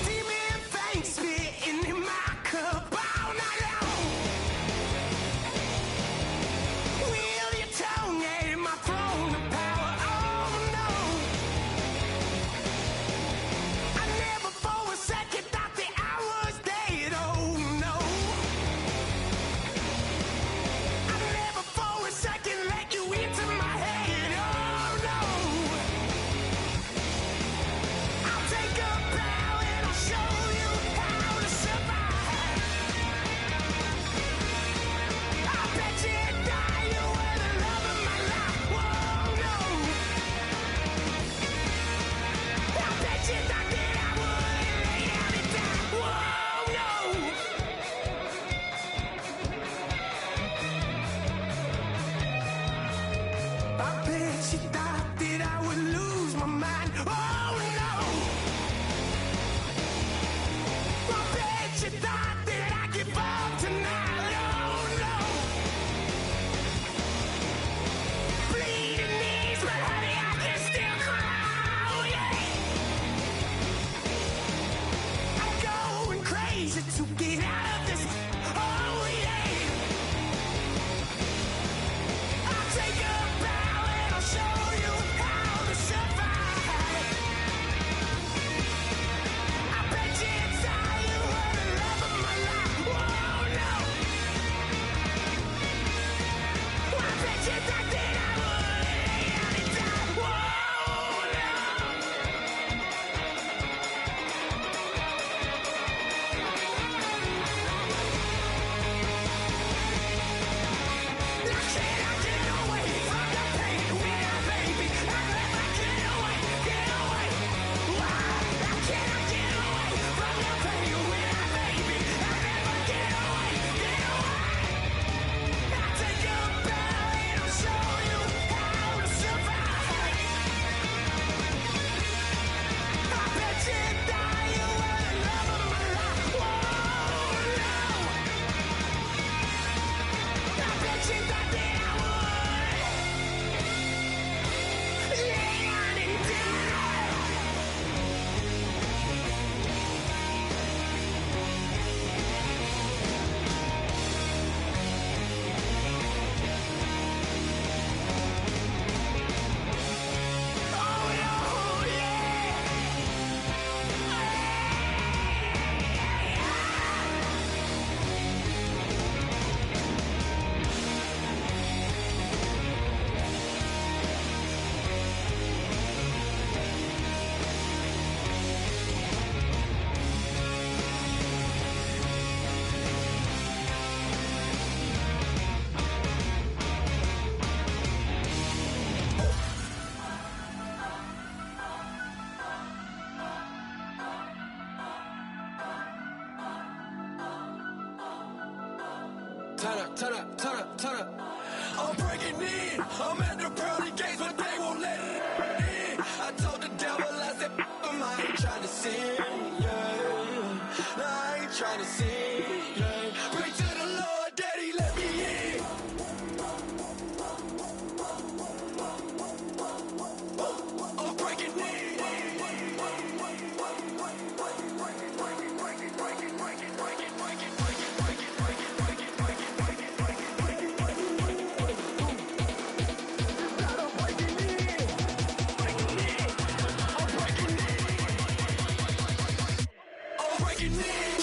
Demon things spitting in my cup all night long. Wheel your tongue at my throne of power. Oh, no. I never for a second thought that I was dead. Oh, no. I never for a second let you into up, turn up, turn up, turn up. I'm breaking in. I'm at the pearly gates, but they won't let it in. I told the devil, I said, I ain't trying to sin, yeah. No, I ain't trying to sin, yeah. Pray to the Lord, Daddy, let me in. I'm breaking in. I'm breaking in.